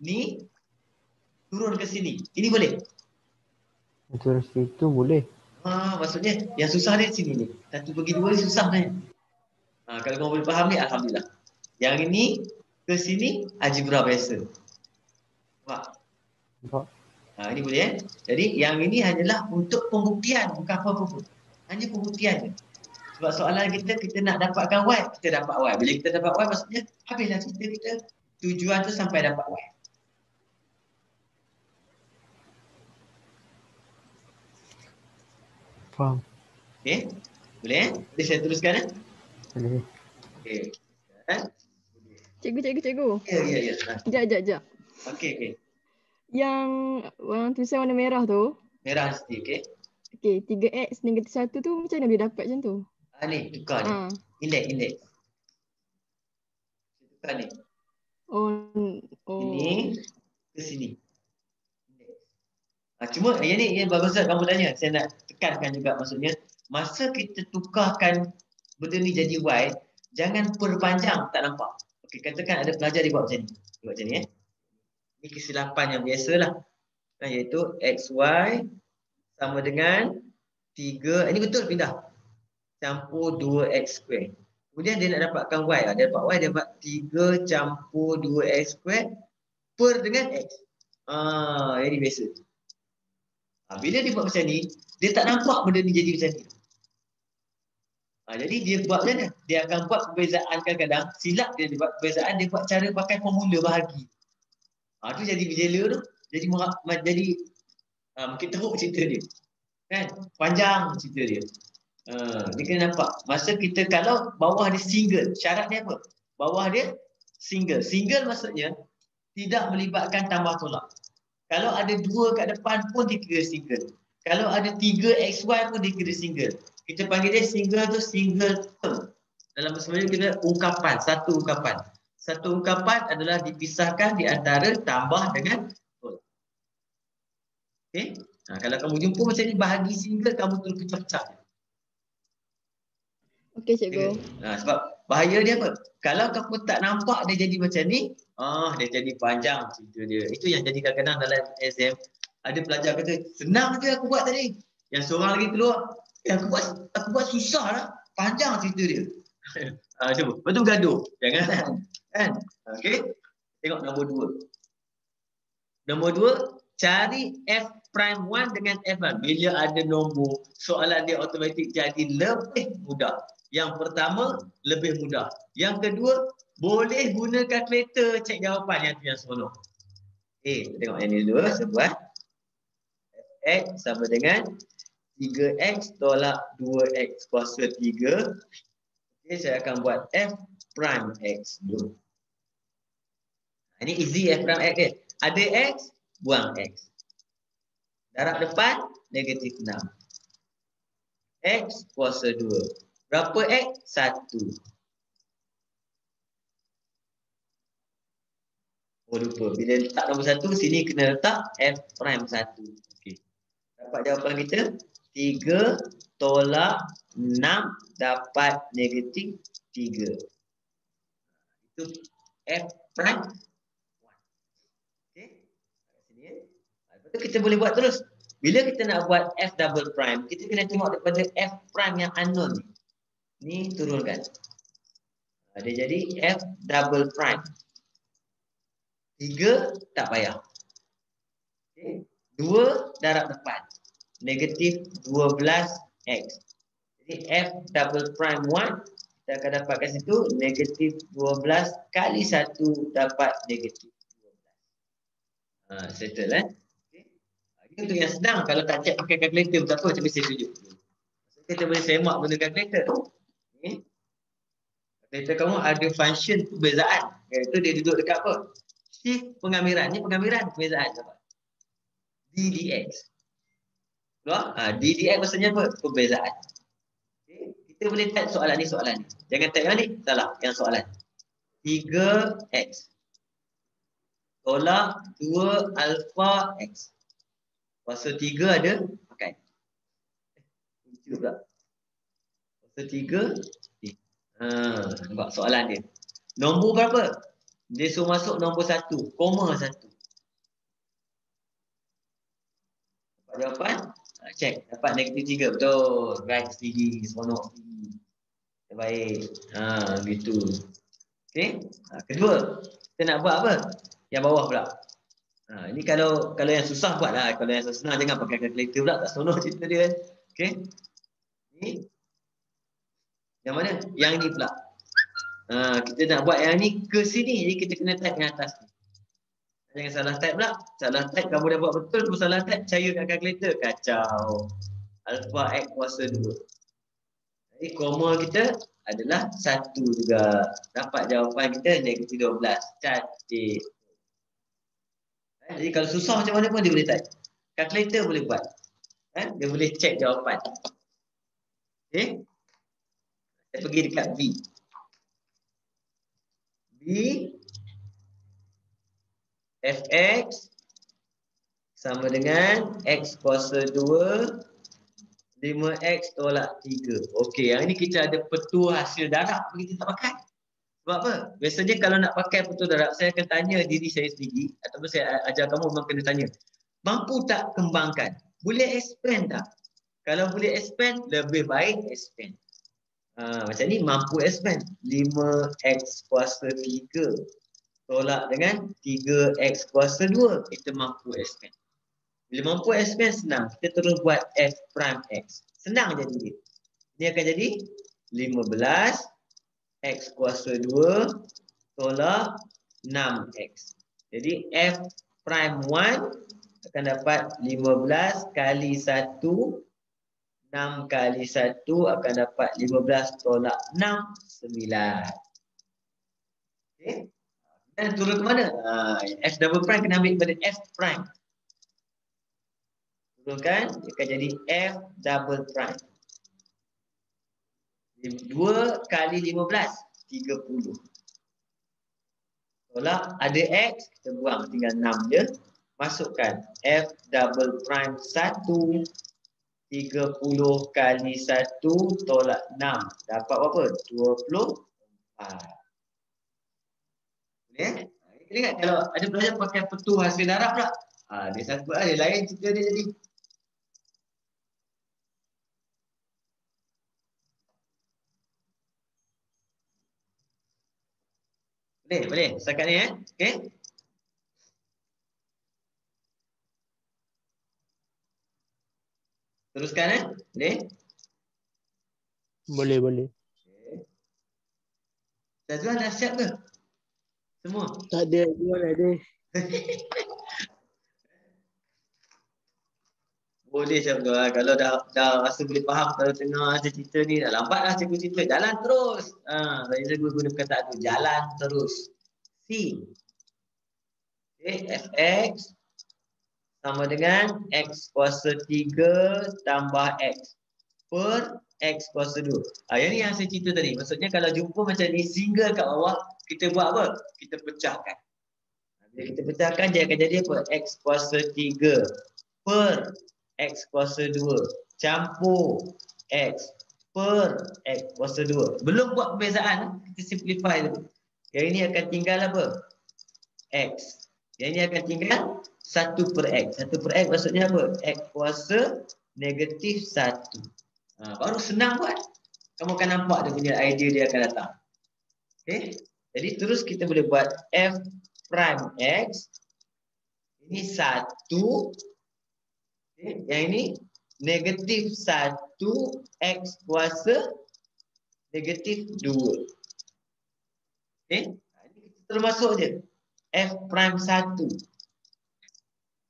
Ni turun ke sini. Ini boleh? Turun situ boleh. Maksudnya yang susah dia sini ni. 1 bagi 2 ni susah kan? Kalau kamu boleh faham ni, alhamdulillah. Yang ini ke sini algebra biasa. Nampak? Ini boleh Jadi yang ini hanyalah untuk pembuktian, bukan apa-apa pun. Hanya pembuktian je. Sebab soalan kita nak dapatkan Y, kita dapat Y. Bila kita dapat Y, maksudnya habislah cerita kita. Tujuan tu sampai dapat Y. Faham. Okey. Boleh Boleh saya teruskan Boleh. Okey. Cikgu. Ya. Sekejap. Okey. Yang tulisan warna merah tu. Merah mesti, okey. Okey, 3x negatif 1 tu macam mana boleh dapat macam tu? Ni, tukar ni. Index. Tukar ni. Oh. Ini ke sini. Cuma yang ni bagus lah kamu tanya. Saya nak tekankan juga maksudnya. Masa kita tukarkan benda ni jadi Y, jangan perpanjang, tak nampak. Okey, katakan ada pelajar dia buat macam ni. Dia buat macam ni Ini kesilapan yang biasalah. Iaitu XY sama dengan 3. Ini betul pindah. Campur 2x square. Kemudian dia nak dapatkan Y. Dia dapat Y, dia dapat 3 campur 2X squared per dengan X. Ini biasa. Bila dia buat macam ni, dia tak nampak benda ni jadi macam ni. Jadi dia buat macam mana? Dia akan buat perbezaan kadang-kadang. Silap dia buat perbezaan, dia buat cara pakai formula bahagi. Tu jadi berjela tu. Jadi mungkin teruk cerita dia. Kan? Panjang cerita dia. Dia kena nampak. Masa kita kalau bawah dia single, syarat dia apa? Bawah dia single. Single maksudnya tidak melibatkan tambah tolak. Kalau ada 2 kat depan pun dia kira single. Kalau ada 3XY pun dia kira single. Kita panggil dia single tu single term. Dalam bahasa Melayu kita ungkapan, satu ungkapan. Satu ungkapan adalah dipisahkan di antara tambah dengan tolak. Okey? Kalau kamu jumpa macam ni bahagi single, kamu terus pecah-pecah. Okey cikgu. Sebab bahaya dia apa? Kalau kamu tak nampak dia jadi macam ni, dia jadi panjang cerita dia. Itu yang jadi kadang-kadang dalam exam. Ada pelajar kata, senang je aku buat tadi. Yang seorang lagi keluar, aku buat susah lah. Panjang cerita dia. Cuba. Lepas tu gaduh. Jangan. Kan? Okey. Tengok nombor 2. Nombor 2, cari F'1 dengan F'. Bila ada nombor, soalan dia automatik jadi lebih mudah. Yang pertama, lebih mudah. Yang kedua, boleh guna kalkulator cek jawapan yang seronok. Kita tengok yang ni dulu. Sebuah. X sama dengan 3X tolak 2X kuasa 3. Okey, saya akan buat F prime X dulu. Ini easy F prime X. Ada X, buang X. Darab depan, negatif 6. X kuasa 2. Berapa X? 1. Lupa. Bila letak nombor 1, sini kena letak F prime 1. Okey. Dapat jawapan kita 3 tolak 6 dapat negatif 3. Itu F prime 1. Okey. Sini. Lepas tu kita boleh buat terus. Bila kita nak buat F double prime, kita kena tengok daripada F prime yang unknown ni. Ni turunkan. Dia jadi F double prime. 3 tak payah. Okay. 2 darab depan. Negatif 12X. Jadi F double prime 1, kita akan dapat kat situ negatif 12 kali 1 dapat negatif 12. Settle Okay. Ini untuk yang senang. Kalau tak cek pakai kalkulator tak apa, tapi saya tunjuk. Kita boleh semak guna kalkulator. Okay. Kalkulator kamu ada function perbezaan. Iaitu dia duduk dekat apa? Shift pengamiran. Ni pengamiran perbezaan. DDX. DDX maksudnya apa? Perbezaan. Okay. Kita boleh type soalan ni. Jangan type yang ni. Salah. Yang soalan. 3X. Tolak 2 alpha X. Kuasa 3 ada pakai. Lucu pula. Kuasa 3. Nampak soalan dia. Nombor berapa? Dia suruh masuk nombor 1. Koma 1. Dapat jawapan? Cek. Dapat negatif 3. Betul. Right sendiri. Seronok sendiri. Baik. Gitu. Okey. Kedua. Kita nak buat apa? Yang bawah pula. Ini kalau yang susah buatlah. Kalau yang senang jangan pakai kalkulator pula. Tak seronok cerita dia. Okey. Ni. Yang mana? Yang ni pula. Kita nak buat yang ni ke sini. Jadi kita kena type yang atas ni. Jangan salah type pula. Salah type kamu dah buat betul. Kamu salah type. Percaya kat kalkulator. Kacau. Alpha X kuasa 2. Jadi koma kita adalah 1 juga. Dapat jawapan kita negatif 12. Cantik. Jadi kalau susah macam mana pun dia boleh type. Kalkulator boleh buat. Dia boleh cek jawapan. Okay. Saya pergi dekat V. B Fx sama dengan X kuasa 2 5X tolak 3. Okey, yang ini kita ada petua hasil darab. Kita tak pakai. Sebab apa? Biasanya kalau nak pakai petua darab, saya akan tanya diri saya sendiri. Ataupun saya ajar kamu memang kena tanya. Mampu tak kembangkan? Boleh expand tak? Kalau boleh expand, lebih baik expand. Macam ni mampu expand. 5x kuasa 3 tolak dengan 3x kuasa 2. Kita mampu expand. Bila mampu expand senang. Kita terus buat f prime x. Senang jadi dia. Ini akan jadi 15 x kuasa 2 tolak 6x. Jadi f prime 1 akan dapat 15 kali 1. 6 kali 1 akan dapat 15 tolak 6, 9. Okay. Dan turun ke mana? F double prime kena ambil pada F prime. Turunkan, dia akan jadi F double prime. 2 kali 15, 30. Tolak, ada X, kita buang, tinggal 6 je. Masukkan F double prime 1. 30 kali 1 tolak 6. Dapat berapa? 24. Boleh? Kita ingat kalau ada pelajar pakai petu hasil darab pula. Dia sangkut lah, dia lain cerita dia jadi. Boleh. Setakat ni okey. Teruskan Boleh? Boleh. Syazwan dah siap ke? Semua? Tak ada, dia ada. Boleh Syazwan. Kalau dah rasa boleh faham kalau tengah cerita ni, dah lambat lah cikgu cerita. Jalan terus. Saya cikgu guna perkataan tu. Jalan terus. C. Okay, fx sama dengan x kuasa 3 tambah x per x kuasa 2. Yang ni yang saya cerita tadi. Maksudnya kalau jumpa macam ni single kat bawah, kita buat apa? Kita pecahkan. Bila kita pecahkan, dia akan jadi apa? X kuasa 3 per x kuasa 2 campur x per x kuasa 2. Belum buat perbezaan, kita simplify dulu. Yang ini akan tinggal apa? X. Yang ini akan tinggal 1 per x. 1 per x maksudnya apa? X kuasa negatif 1. Baru senang buat. Kamu akan nampak dia punya idea dia akan datang. Okay. Jadi terus kita boleh buat f prime x. Ini 1. Okay. Yang ini negatif 1 x kuasa negatif 2. Okay. Ini termasuk je. F prime 1.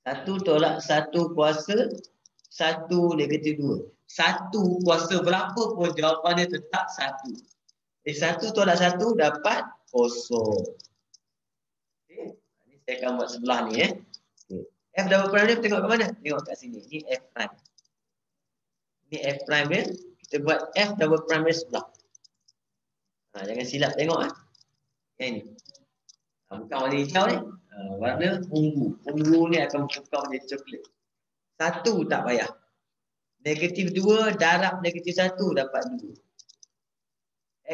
1 tolak 1 kuasa 1 negatif 2. 1 kuasa berapa pun jawapannya tetap 1. 1 tolak 1 dapat 0. Okay. Ini saya akan buat sebelah ni. Okay. F double prime ni tengok kat mana? Tengok kat sini. Ini F prime. Ini F prime dia. Kita buat F double prime dia sebelah. Jangan silap tengok. Yang ni. Bukan warna hijau ni. Warna ungu. Ungu ni akan bertukar menjadi coklat. 1 tak payah. Negatif 2 darab negatif 1 dapat 2.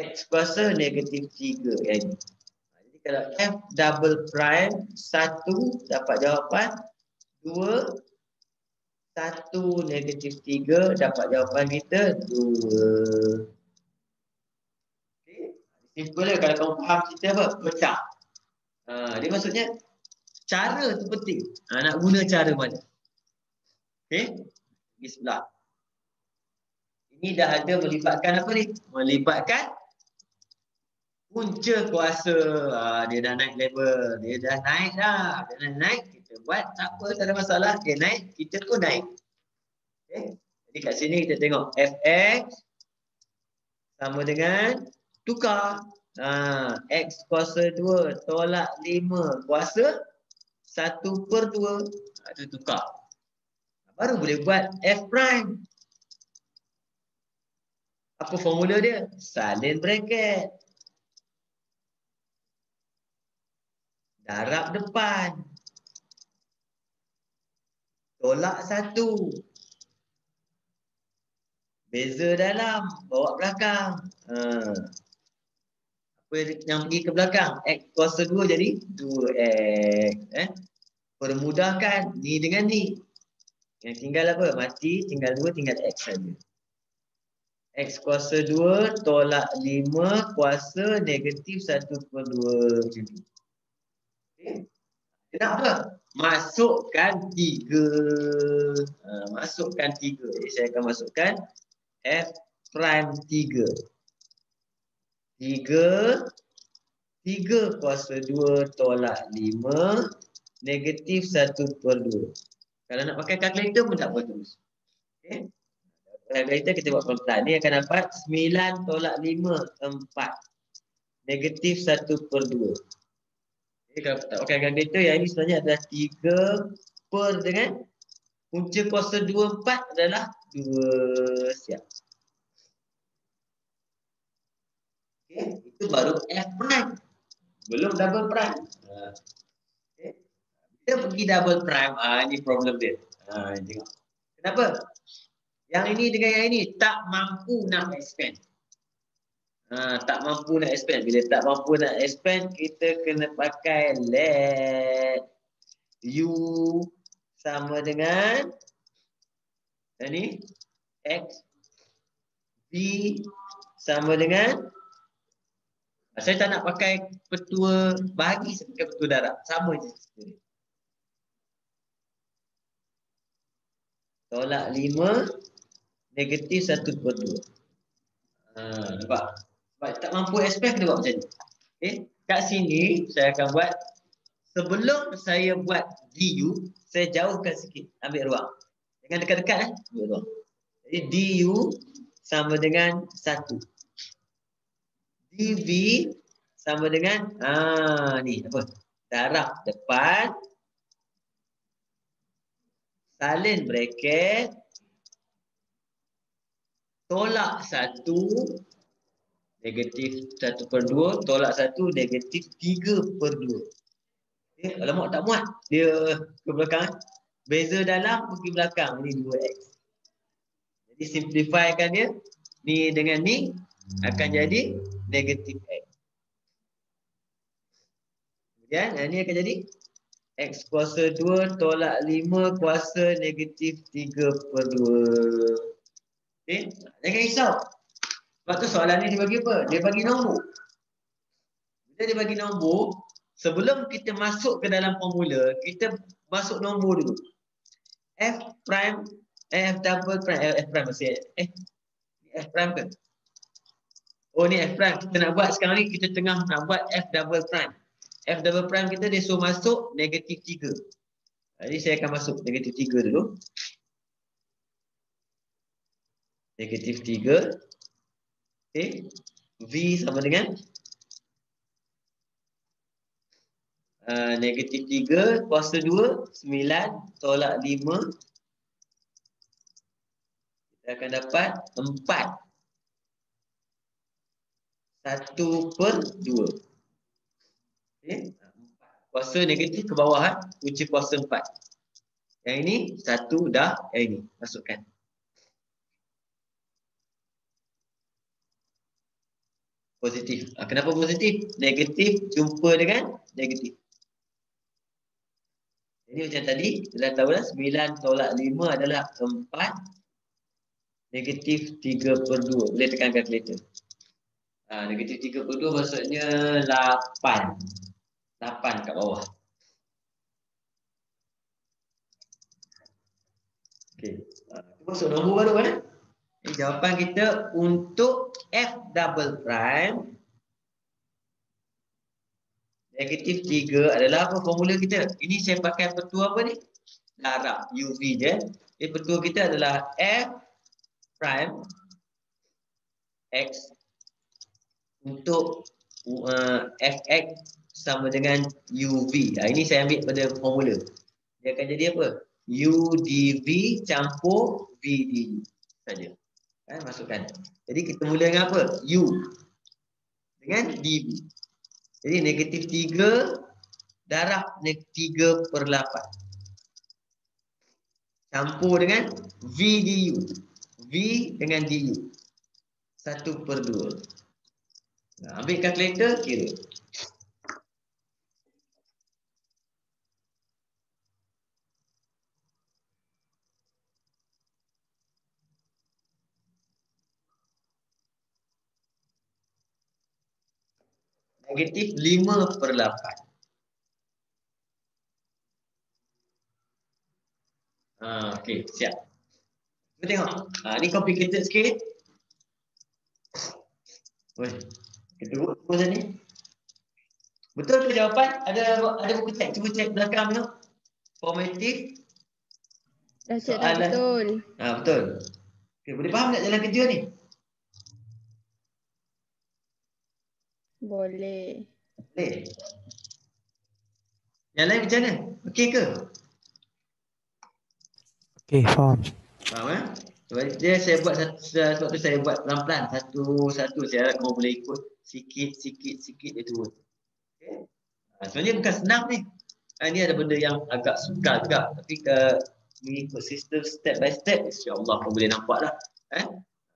X kuasa negatif 3. Yang ni. Jadi kalau F double prime 1 dapat jawapan 2. 1 negatif 3 dapat jawapan kita 2. Okay. Simple lah kalau kamu faham cerita apa? Pecah. Dia maksudnya cara tu penting. Nak guna cara mana? Okey. Di sebelah. Ini dah ada melibatkan apa ni? Melibatkan punca kuasa. Dia dah naik level. Dia dah naik dah. Dia dah naik. Kita buat. Tak apa. Tak ada masalah. Dia naik. Kita pun naik. Okay. Jadi kat sini kita tengok fx sama dengan tukar. X kuasa 2 tolak 5 kuasa 1 per 2. Itu tukar. Baru boleh buat F prime. Apa formula dia? Salin bracket. Darab depan. Tolak 1. Beza dalam. Bawa belakang. Apa yang pergi ke belakang? X kuasa 2 jadi 2x. Permudahkan ni dengan ni. Yang tinggal apa? Mati, tinggal 2, tinggal x saja. X kuasa 2 tolak 5 kuasa negatif 1/2 macam tu. Okay. Kenapa? Masukkan 3. Masukkan 3. Jadi saya akan masukkan F prime 3. 3 kuasa 2 tolak 5 negatif 1/2. Kalau nak pakai kalkulator pun tak apa terus. Okay. Kalkulator kita buat pelan-pelan. Ni akan dapat 9 tolak 5, 4. Negatif 1/2. Jadi kalau tak pakai kalkulator, yang ini sebenarnya adalah 3 per dengan punca kuasa 2, 4 adalah 2. Siap. Okay. Itu baru F prime. Belum double prime. Okay. Kita pergi double prime, ini problem dia. Tengok. Kenapa? Yang ini dengan yang ini tak mampu nak expand. Tak mampu nak expand. Bila tak mampu nak expand, kita kena pakai let U sama dengan ini X V sama dengan, saya tak nak pakai petua bahagi, saya pakai petua darab. Sama je. Tolak 5 negatif 1/2. Nampak? Sebab tak mampu expand kena buat macam ni. Okay. Kat sini saya akan buat, sebelum saya buat DU, saya jauhkan sikit, ambil ruang. Jangan dekat-dekat ambil ruang. Jadi DU sama dengan 1. DV sama dengan ni apa? Darab depan salin bracket tolak 1 negatif 1/2 tolak 1 negatif 3/2. Alamak tak muat. Dia ke belakang. Beza dalam pergi belakang. Ini 2x. Jadi simplifykan dia. Ni dengan ni akan jadi negatif x. Kemudian ini akan jadi x kuasa 2 tolak 5 kuasa negatif 3/2. Okay. Jangan risau. Sebab tu soalan ni dia bagi apa? Dia bagi nombor. Bila dia bagi nombor, sebelum kita masuk ke dalam formula, kita masuk nombor dulu. F prime, F double prime, F prime masih F prime ke? Oh ni F prime. Kita nak buat sekarang ni, kita tengah nak buat F double prime. F double prime kita dia suruh masuk negatif 3. Jadi saya akan masuk negatif 3 dulu. Negatif 3. Okay. V sama dengan negatif 3 kuasa 2, 9 tolak 5. Kita akan dapat 4. 1/2. Okay. Kuasa negatif ke bawah, kunci kuasa 4. Yang ini 1 dah, yang ini masukkan. Positif. Kenapa positif? Negatif jumpa dengan negatif. Jadi macam tadi, kita dah tahu dah 9 tolak 5 adalah 4. Negatif 3/2. Boleh tekan kalkulator. Negatif 3/2 maksudnya 8. 8 kat bawah. Okey. Kita masuk nombor baru kan? Jawapan kita untuk F double prime negatif 3 adalah apa formula kita? Ini saya pakai petua apa ni? Darab UV je. Jadi petua kita adalah F prime X untuk Fx sama dengan UV. Ini saya ambil pada formula. Dia akan jadi apa? U dV campur V du saja. Masukkan. Jadi kita mula dengan apa? U dengan dV. Jadi negatif 3 darab 3/8. Campur dengan V du. V dengan du. 1/2. Ambil kalkulator, kira. Negatif 5/8. Okey, siap. Kita tengok. Ni complicated sikit. Weh, kita buat semua ni. Betul ke jawapan? Ada buku cek, cuba cek belakang tengok. Formative. Dah cek dah Soalan. betul. Betul. Okay, boleh faham tak jalan kerja ni? Boleh. Boleh. Yang lain macam mana? Okey ke? Okay, faham. Faham Sebab dia saya buat sebab tu saya buat pelan-pelan satu-satu. Saya harap kau boleh ikut sikit dia turun. Okay. Sebenarnya bukan senang ni. Ini ada benda yang agak sukar juga. Tapi mengikut sistem step by step, insya-Allah kau boleh nampak lah.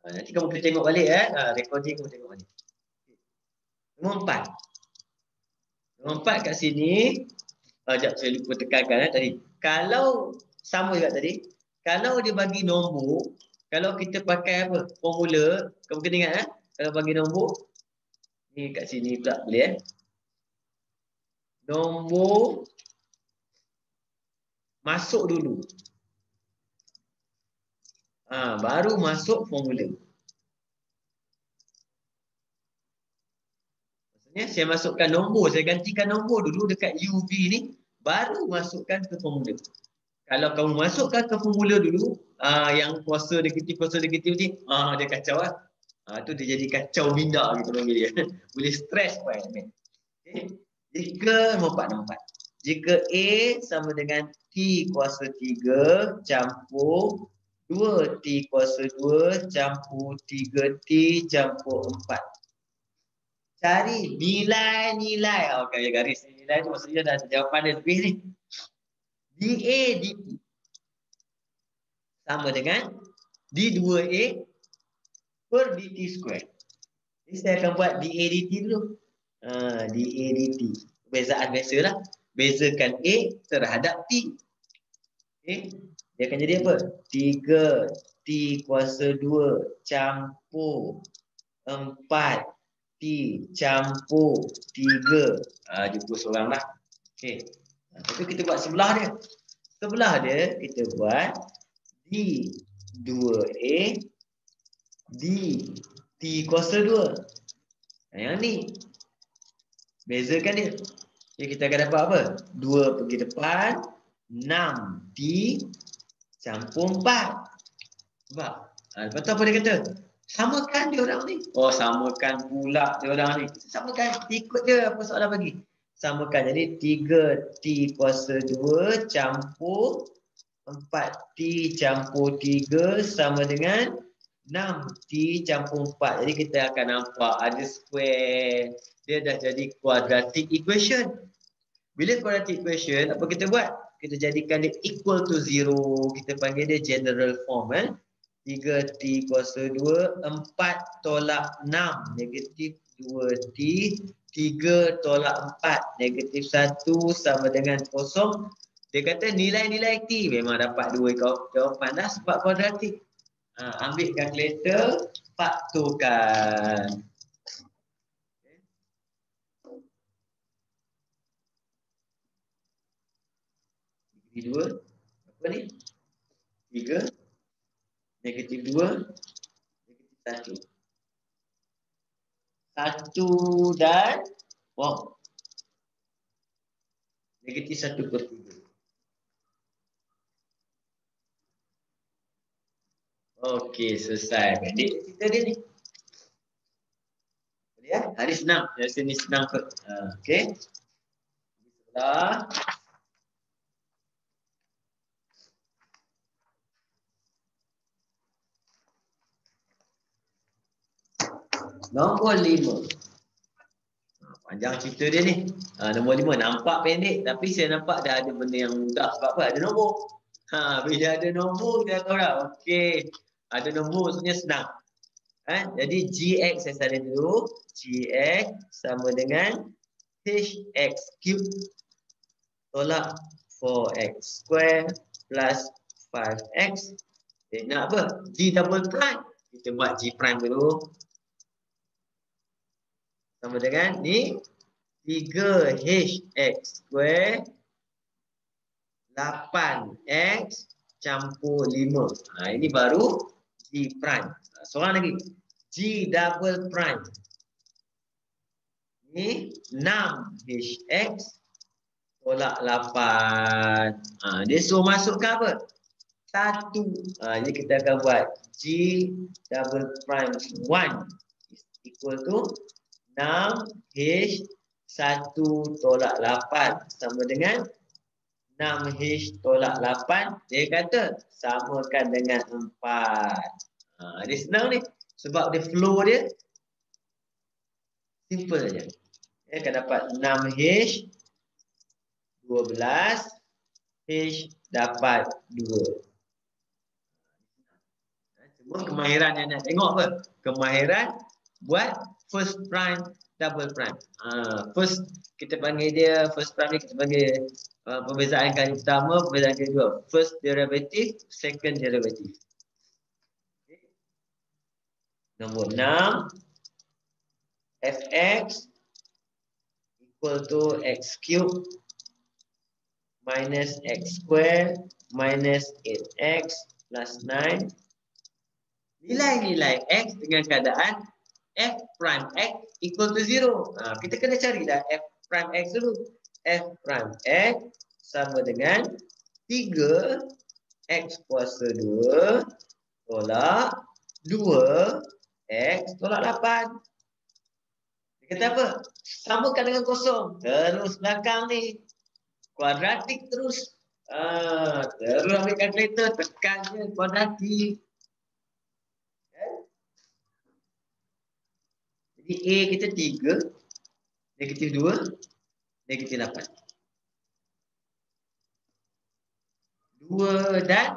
Nanti kamu boleh tengok balik recording kamu tengok balik. Nombor 4. Nombor 4 kat sini. Sekejap saya lupa tekankan tadi. Kalau sama juga tadi. Kalau dia bagi nombor, kalau kita pakai apa? Formula, kamu kena ingat kalau bagi nombor, ni kat sini pula boleh nombor masuk dulu. Baru masuk formula. Maksudnya saya masukkan nombor, saya gantikan nombor dulu dekat UV ni, baru masukkan ke formula. Kalau kamu masukkan ke formula dulu, yang kuasa negatif ni, dia kacau lah. Tu dia jadi kacau minda gitu panggil dia. Boleh stres pun. Okay. Jika nombor 4. Jika A sama dengan T kuasa 3 campur 2T kuasa 2 campur 3T campur 4. Cari nilai-nilai. Okay, garis nilai tu maksudnya dah jawapan dia lebih ni. dA dt sama dengan d2a per dt square. Jadi saya akan buat dA dt dulu. dA dt. Perbezaan biasalah. Bezakan A terhadap T. Okay. Dia akan jadi apa? 3T kuasa 2 campur 4T campur 3. Jumpa seorang lah. Okay. Tapi kita buat sebelah dia. Sebelah dia kita buat D2A DT kuasa 2. Yang ni. Bezakan dia. Jadi kita akan dapat apa? 2 pergi depan. 6T campur 4. Sebab. Lepas tu apa dia kata? Samakan dia orang ni. Samakan pula dia orang ni. Samakan. Ikut je apa soalan bagi. Samakan. Jadi 3T kuasa 2 campur 4T campur 3 sama dengan 6T campur 4. Jadi kita akan nampak ada square. Dia dah jadi quadratic equation. Bila quadratic equation, apa kita buat? Kita jadikan dia equal to 0. Kita panggil dia general form. 3T kuasa 2, 4 tolak 6, negatif 2T. 3 tolak 4, negatif 1 sama dengan 0. Dia kata nilai-nilai T memang dapat 2 jawapan dah sebab kuadratik. Ambil kalkulator, faktorkan. Degree 2, apa ni? 3, negatif 2, negatif 1. 1 dan, negatif 1/3. Okey, selesai. Pendek cerita dia ni. Boleh ya? Hari senang. Saya rasa ni senang kot. Okey. Sebelah. Nombor 5. Panjang cerita dia ni. Nombor 5 nampak pendek. Tapi saya nampak dah ada benda yang mudah. Sebab apa? Ada nombor. Bila ada nombor, kita tahu dah. Okey. Ada nombor maksudnya senang. Jadi Gx saya salin dulu. Gx sama dengan Hx cube tolak 4x square plus 5x. Nak apa? G double prime. Kita buat G prime dulu. Sama dengan ni 3hx square 8x campur 5. Ini baru G prime. Seorang lagi. G double prime. Ini 6hx tolak 8. Dia suruh masukkan apa? 1. Jadi kita akan buat G double prime 1 is equal to 6h 1 tolak 8 sama dengan 6h tolak 8. Dia kata samakan dengan 4. Dia senang ni. Sebab dia flow dia simple saja. Dia akan dapat 6h 12 h dapat 2. Semua kemahiran yang nak tengok apa? Kemahiran buat first prime, double prime. First kita panggil dia first prime ni kita panggil perbezaan kali pertama, perbezaan kali kedua. First derivative, second derivative. Okay. Nombor 6 fx equal to x cube minus x square minus 8x plus 9. Nilai-nilai x dengan keadaan f prime x equal to 0. Kita kena cari dah f prime x dulu. F prime x sama dengan 3x kuasa 2 tolak 2x tolak 8. Dia kata apa? Samakan dengan kosong. Terus belakang ni. Kuadratik terus. Terus ambil kalkulator, tekan je kuadratik. Jadi A kita 3, negatif 2, negatif 8. 2 dan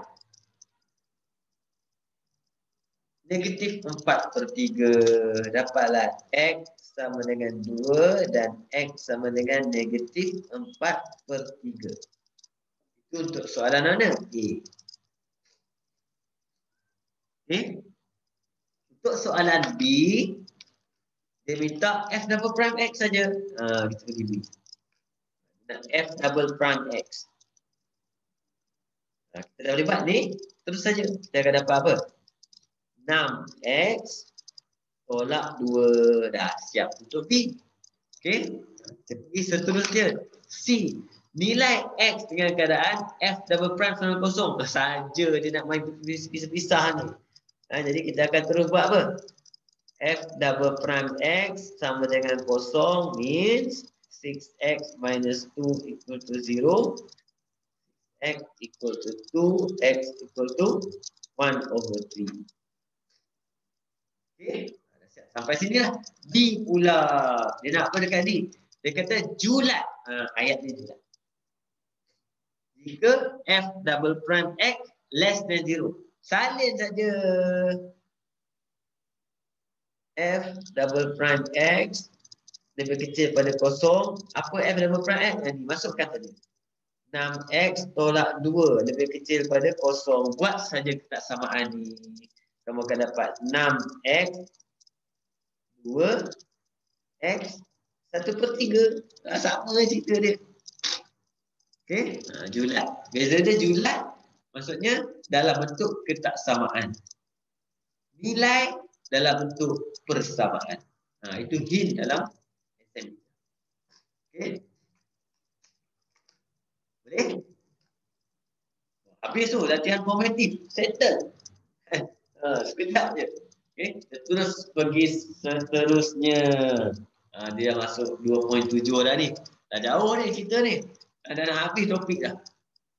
negatif 4/3. Dapatlah X sama dengan 2 dan X sama dengan negatif 4/3. Itu untuk soalan mana? A. Okay. Untuk soalan B, dia minta F double prime X saja. Kita pergi B. F double prime X. Kita dah boleh buat ni. Terus saja. Kita akan dapat apa? 6x tolak 2. Dah siap untuk B. Okey. Kita pergi seterusnya. C. Nilai X dengan keadaan F double prime sama kosong. Saja dia nak main pisah-pisah ni. Jadi kita akan terus buat apa? F double prime X sama dengan kosong means 6x minus 2 equal to 0. X equal to 2. X equal to 1/3. Okay. Sampai sini lah. D pula. Dia nak apa dekat D? Dia kata julat. Ayat ni julat. Jika F double prime X less than 0. Salin saja. F double prime X lebih kecil pada kosong. Apa F double prime X? Masukkan tadi. 6x tolak 2 lebih kecil pada kosong. Buat saja ketaksamaan ni. Kamu akan dapat 6x 2x 1/3. Sama cerita dia. Okey, julat. Beza dia julat. Maksudnya dalam bentuk ketaksamaan. Nilai dalam bentuk persamaan. Itu hint dalam SME. Okey. Boleh? Habis tu latihan formatif. Settle. Sekejap je. Okay. Terus pergi seterusnya. Dia masuk 2.7 dah ni. Dah jauh ni cerita ni. Dah nak habis topik dah.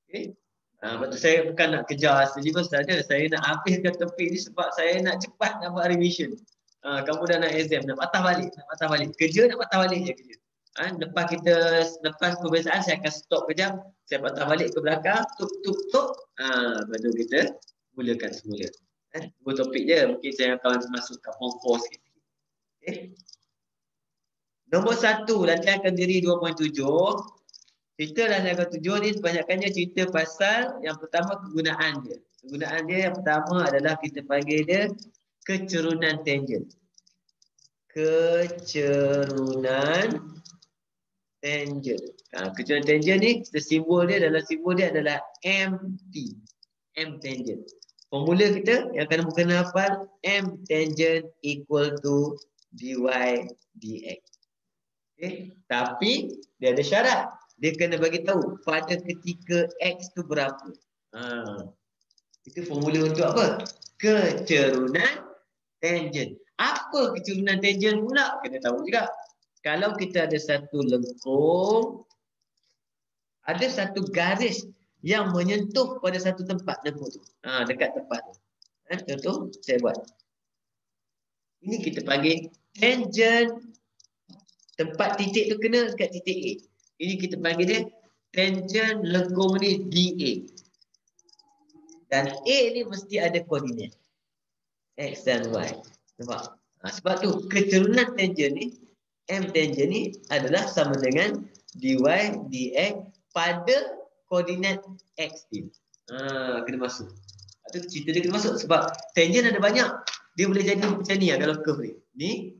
Okay. Betul saya bukan nak kejar syllabus saja. Saya nak habiskan topik ni sebab saya nak cepat nak buat revision. Kamu dah nak exam. Nak patah balik. Kerja nak patah balik je kerja. Lepas pemeriksaan saya akan stop kejap. Saya patah balik ke belakang. Tuk. Baru kita mulakan semula. Dua topik je. Mungkin saya akan masuk ke form 4 sikit. Okay. Nombor 1, latihan kendiri 2.7. Cerita latihan ke-7 ni kebanyakannya cerita pasal yang pertama kegunaan dia. Kegunaan dia yang pertama adalah kita panggil dia kecerunan tangent. Kecerunan tangent. Kecuali tangent ni, simbol dia adalah MT. M tangent. Formula kita yang kena hafal, M tangent equal to dy dx. Okay. Tapi dia ada syarat. Dia kena bagi tahu pada ketika x tu berapa. Itu formula untuk apa? Kecerunan tangent. Apa kecerunan tangent pula? Kena tahu juga. Kalau kita ada satu lengkung, ada satu garis yang menyentuh pada satu tempat lengkung tu. Dekat tempat tu. Contoh saya buat. Ini kita panggil tangent. Tempat titik tu kena dekat titik A. Ini kita panggil dia tangent lengkung ni DA. Dan A ni mesti ada koordinat X dan Y. Nampak? Sebab tu kecerunan tangent ni, M tangent ni adalah sama dengan dy dx pada koordinat X dia. Kena masuk. Itu cerita dia kena masuk sebab tangent ada banyak. Dia boleh jadi macam ni kalau curve ni.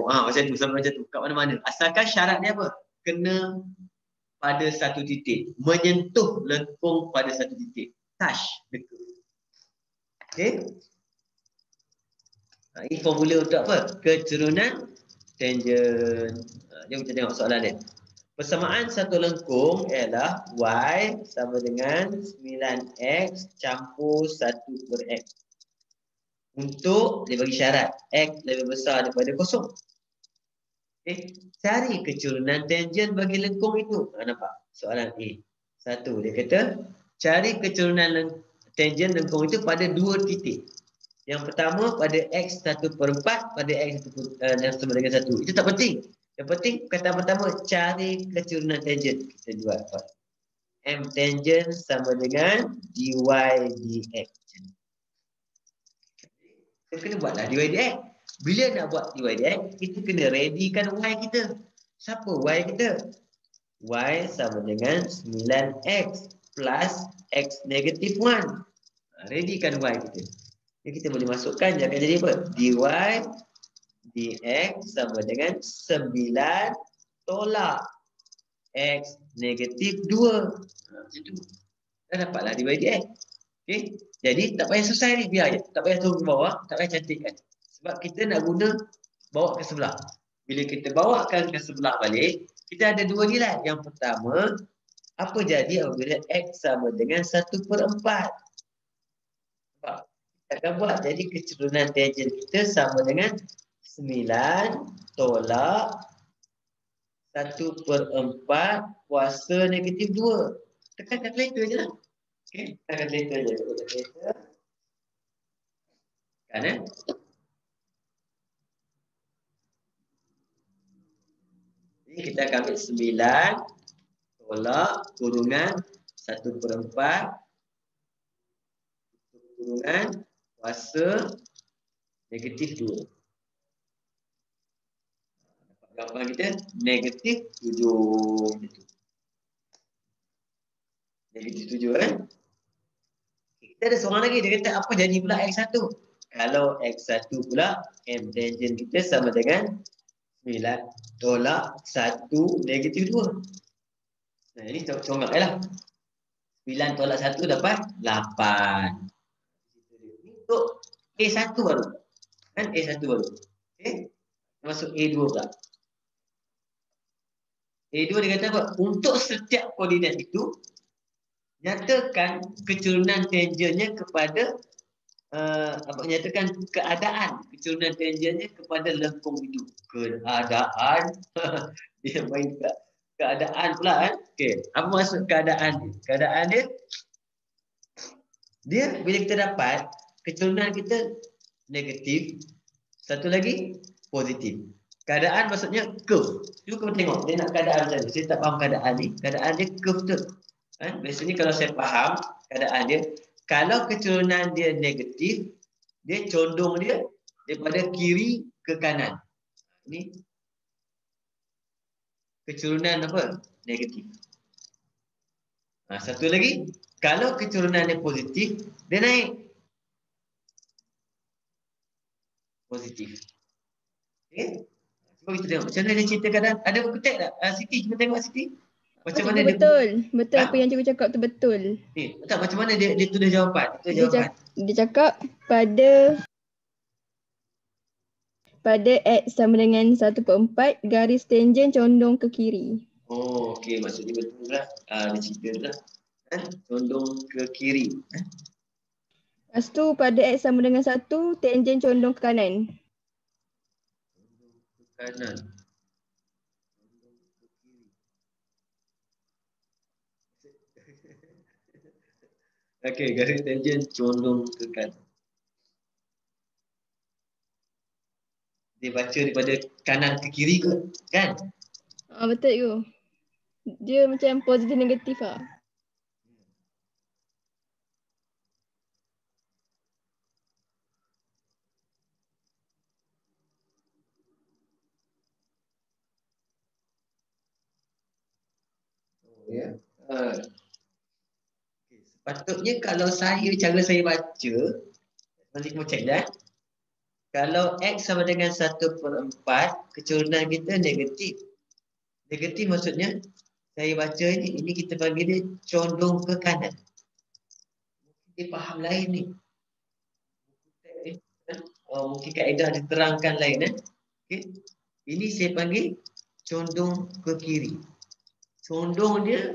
Macam tu, sama macam tu. Kat mana-mana. Asalkan syarat dia apa? Kena pada satu titik. Menyentuh lengkung pada satu titik. Touch the curve. Okay. Ini formula untuk apa? Kecerunan tangent. Jom kita tengok soalan dia. Persamaan satu lengkung ialah Y sama dengan 9X campur 1/X. Untuk dia bagi syarat X lebih besar daripada kosong. Okay. Cari kecerunan tangent bagi lengkung itu. Nampak? Soalan A. Satu, dia kata cari kecerunan tangent lengkung itu pada dua titik. Yang pertama pada X1/4 pada X yang sama dengan 1. Itu tak penting. Yang penting kata pertama cari kecerunan tangent. Kita buat apa? M tangent sama dengan dy dx. Kita kena buatlah dy dx. Bila nak buat dy dx, kita kena readykan y kita. Siapa y kita? Y sama dengan 9x plus x negatif 1. Readykan y kita. Jadi kita boleh masukkan, dia akan jadi apa? Dy dx sama dengan 9 tolak x negatif 2. Macam tu. Dah dapatlah dy dx. Okay. Jadi tak payah susah ni, biar je. Tak payah turun ke bawah, tak payah cantikkan. Sebab kita nak guna bawa ke sebelah. Bila kita bawakan ke sebelah balik, kita ada dua nilai. Yang pertama, apa jadi apabila x sama dengan 1/4? Kita akan buat jadi kecerunan tangent kita sama dengan 9 tolak 1/4 kuasa negatif 2. Tekan kalkulator je lah. Okay, tekan kalkulator je. Kalkulator. Kan Jadi kita akan ambil 9 tolak kurungan 1/4 kurungan kuasa negatif 2. Gambar kita negatif 7. Negatif 7 kan? Kita ada seorang lagi, dia kata apa jadi pula X1? Kalau X1 pula, M tangent kita sama dengan 9 tolak 1 negatif 2. Nah ini congak lah. 9 tolak 1 dapat 8. Untuk A1 baru. Kan A1 baru. Okay. Masuk A2 pula. A2 dia kata apa? Untuk setiap koordinat itu, nyatakan kecerunan tangentnya kepada nyatakan keadaan kecerunan tangentnya kepada lengkung itu. Keadaan dia main keadaan pula kan. Okey, apa maksud keadaan dia? Keadaan dia bila kita dapat kecerunan kita negatif, satu lagi positif. Keadaan maksudnya curve. Cuba kamu tengok dia nak keadaan macam ni. Saya tak faham keadaan ni. Keadaan dia curve tu. Biasanya kalau saya faham keadaan dia, kalau kecerunan dia negatif, dia condong dia daripada kiri ke kanan. Ini kecerunan apa? Negatif. Satu lagi, kalau kecerunan dia positif, dia naik. Positif. Okay? Cuba kita tengok macam mana dia cerita keadaan. Ada buku teks tak? Siti, cuba tengok Siti. Macam mana dia Betul. Betul Ha? apa yang cikgu cakap tu betul. tak, macam mana dia tulis jawapan? Tulis jawapan. Dia cakap pada X sama dengan 1/4 garis tangent condong ke kiri. Oh, okey, maksudnya betul lah. Dia cerita lah. Condong ke kiri. Lepas tu pada X sama dengan 1 tangent condong ke kanan. Ke kanan. Condong ke kiri. Okey, garis tangent condong ke kanan. Dia baca daripada kanan ke kiri kot, kan? Betul tu. Dia macam positif negatif lah. Ya. Okay. Sepatutnya kalau cara saya baca, nanti kamu cek dah. Kalau X sama dengan 1/4, keturunan kita negatif. Negatif maksudnya, saya baca ini kita panggil dia condong ke kanan. Mungkin dia faham lain ni. Mungkin kaedah diterangkan lain. Okay. Ini saya panggil condong ke kiri. Condong dia,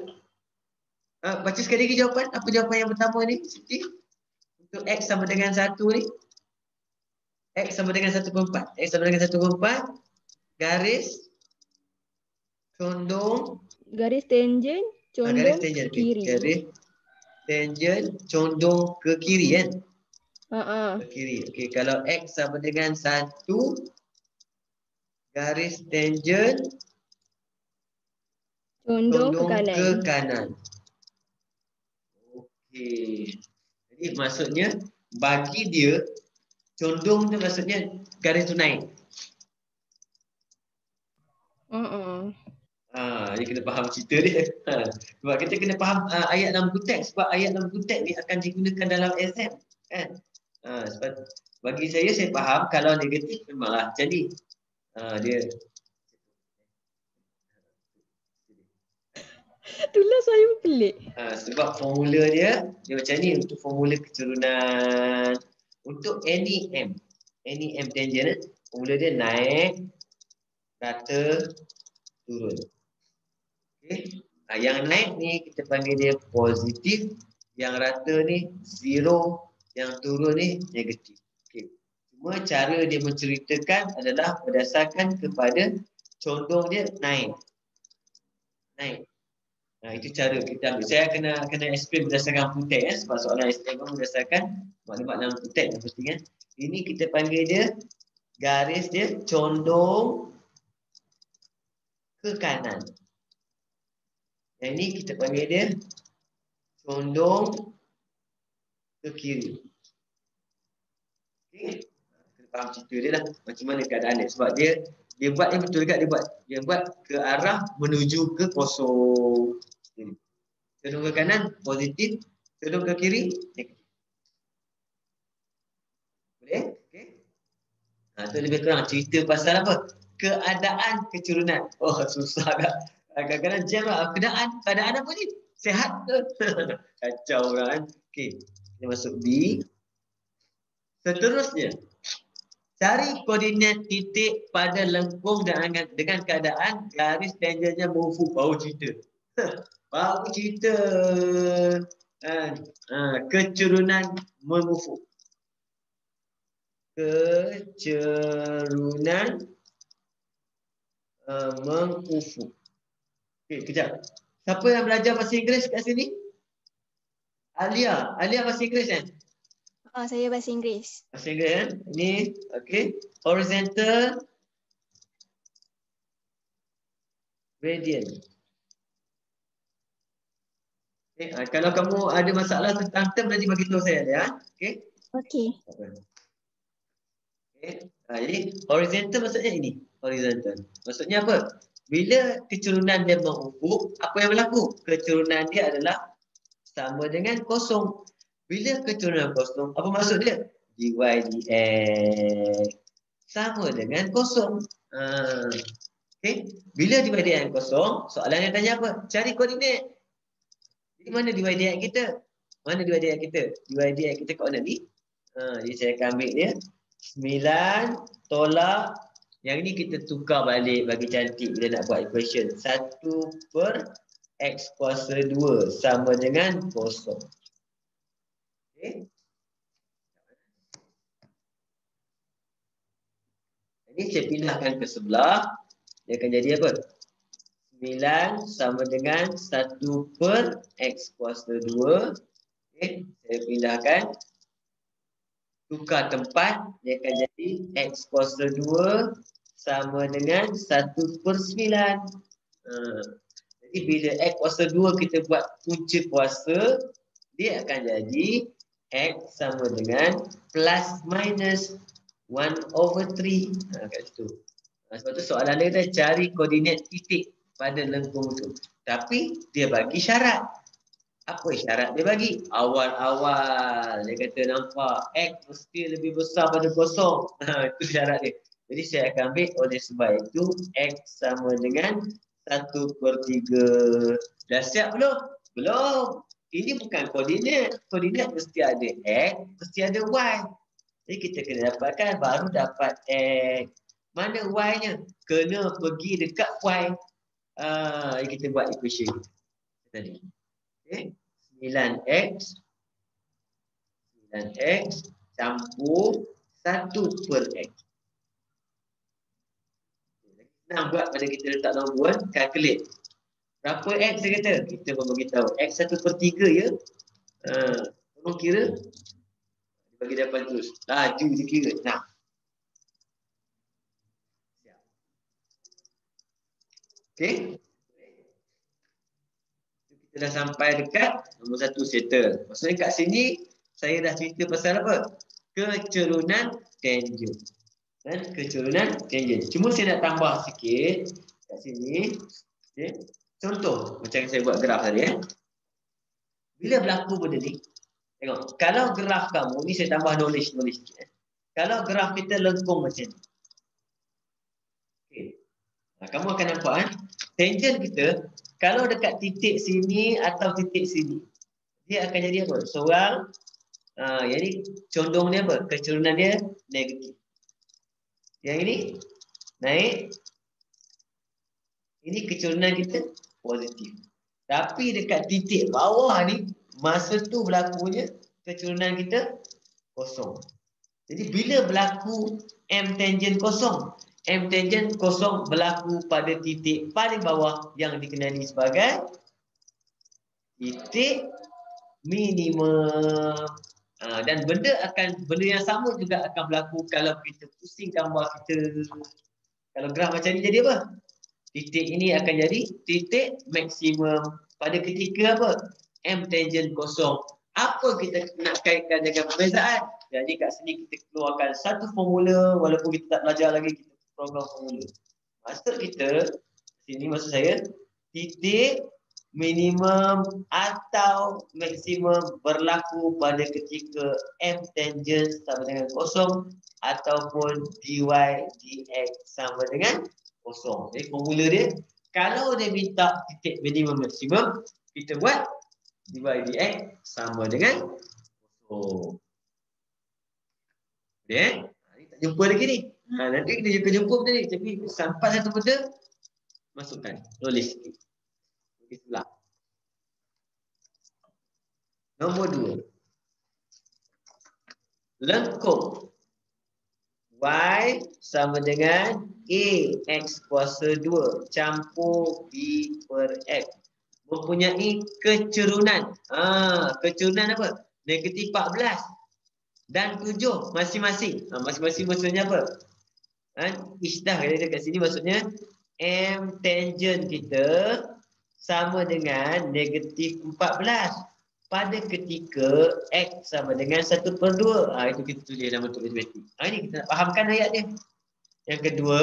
baca sekali lagi jawapan. Apa jawapan yang pertama ni, Siti? Untuk X sama dengan 1 ni. X sama dengan 1/4. X sama dengan 1/4. Garis condong. Garis tangent condong ke kiri. Garis tangent condong ke kiri kan? Ke kiri. Okey, kalau X sama dengan 1, garis tangent condong ke kanan. kanan. Okey. Jadi maksudnya bagi dia condong tu maksudnya garis tu naik. Dia kena faham cerita dia. Sebab kita kena faham ayat dalam buku teks. Sebab ayat dalam buku teks ni akan digunakan dalam exam. Kan? Sebab bagi saya faham kalau negatif memanglah jadi. Dia Itulah saya pelik. sebab formula dia macam ni untuk formula keturunan. Untuk any M tangent, formula dia naik, rata, turun. Okay. Yang naik ni kita panggil dia positif, yang rata ni zero, yang turun ni negatif. Okay. Cuma cara dia menceritakan adalah berdasarkan kepada condong dia naik. Itu cara kita ambil. Saya kena explain berdasarkan teks sebab soalan SPM berdasarkan maklumat dalam teks yang penting kan. Ini kita panggil dia garis dia condong ke kanan. Yang ini kita panggil dia condong ke kiri. Okey. Kita faham cerita dia lah macam mana keadaan dia sebab dia buat ni betul juga dia buat ke arah menuju ke kosong. Condong ke kanan positif, condong ke kiri negatif. Boleh? Okey. Itu lebih kurang cerita pasal apa? Keadaan keturunan. Oh, susah agak. Kadang-kadang jam lah. Keadaan apa ni? Sehat ke? Kacau orang kan. Okey. Kita masuk B. Seterusnya, cari koordinat titik pada lengkung dengan keadaan garis tangentnya mengufuk. Baru cerita. Baru cerita. Keturunan mengufuk. Keturunan mengufuk. Okey, kejap. Siapa yang belajar bahasa Inggeris kat sini? Alia bahasa Inggeris kan? Saya bahasa Inggeris. Bahasa Inggeris kan? Ini, okey. Horizontal gradient. Okay, kalau kamu ada masalah tentang term nanti bagi tahu saya ya. Okey. Okey. Okay. Jadi horizontal maksudnya ini. Horizontal. Maksudnya apa? Bila keturunan dia mengufuk, apa yang berlaku? Keturunan dia adalah sama dengan kosong. Bila keturunan kosong, apa maksud dia? Dy dx sama dengan kosong. Okay. Bila dy dx kosong, soalan yang tanya apa? Cari koordinat. Jadi mana dy dx kita? Mana dy dx kita? Dy dx kita kat mana ni? Jadi saya akan ambil dia. 9 tolak. Yang ni kita tukar balik bagi cantik bila nak buat equation. 1 per x kuasa 2 sama dengan kosong. Okay. Ini saya pindahkan ke sebelah. Dia akan jadi apa? 9 sama dengan 1 per x kuasa 2. Okay. Saya pindahkan. Tukar tempat. Dia akan jadi x kuasa 2 sama dengan 1 per 9. Jadi bila x kuasa 2 kita buat punca kuasa, dia akan jadi x sama dengan plus minus 1/3. Kat situ. Sebab tu soalan dia dah cari koordinat titik pada lengkung tu. Tapi dia bagi syarat. Apa syarat dia bagi? Awal-awal dia kata nampak x mesti lebih besar pada kosong. Itu syarat dia. Jadi saya akan ambil oleh sebab itu x sama dengan 1/3. Dah siap belum? Belum. Ini bukan koordinat. Koordinat mesti ada x, mesti ada y. Jadi kita kena dapatkan baru dapat x. Mana y-nya? Kena pergi dekat y. Kita buat equation tadi. Okay. 9x campur 1 per x. Senang buat pada kita letak nombor, calculate. Berapa x dia kata? Kita pun beritahu. X 1/3 ya. Tolong kira. Bagi dapat terus. Laju dia kira. Nah. Okay. Kita dah sampai dekat nombor 1 settle. Maksudnya kat sini saya dah cerita pasal apa? Kecerunan tangent. Dan kecerunan tangent. Cuma saya nak tambah sikit kat sini. Okay. Contoh macam saya buat graf tadi. Bila berlaku benda ni, tengok. Kalau graf kamu, ni saya tambah knowledge sikit. Kalau graf kita lengkung macam ni. Okay. Kamu akan nampak tangent kita kalau dekat titik sini atau titik sini, dia akan jadi apa? Seorang, jadi condong dia apa? Kecerunan dia negatif. Yang ini naik. Ini kecerunan kita positif. Tapi dekat titik bawah ni, masa tu berlakunya kecerunan kita kosong. Jadi bila berlaku M tangent kosong? M tangent kosong berlaku pada titik paling bawah yang dikenali sebagai titik minimum. Dan benda yang sama juga akan berlaku kalau kita pusing gambar kita. Kalau graf macam ni jadi apa? Titik ini akan jadi titik maksimum pada ketika apa? M tangent kosong. Apa kita nak kaitkan dengan perbezaan? Jadi kat sini kita keluarkan satu formula walaupun kita tak belajar lagi, kita program formula. Maksud kita, sini maksud saya, titik minimum atau maksimum berlaku pada ketika M tangent sama dengan kosong ataupun dy dx sama dengan kosong. Jadi formula dia, kalau dia minta titik minimum maksimum, kita buat dy dx sama dengan kosong. Okay? Ni tak jumpa lagi ni. Nanti kita jumpa benda ni. Tapi sampai satu benda, masukkan. Tulis sikit. Bagi sebelah. Nombor 2. Lengkung. Y sama dengan A X kuasa 2 campur B per X. Mempunyai kecerunan. Kecerunan apa? Negatif 14. Dan 7 masing-masing. Masing-masing maksudnya apa? Isdah kata kat sini maksudnya M tangent kita sama dengan negatif 14 pada ketika X sama dengan 1/2. Itu kita tulis dalam bentuk matematik. Ini kita nak fahamkan ayat dia. Yang kedua,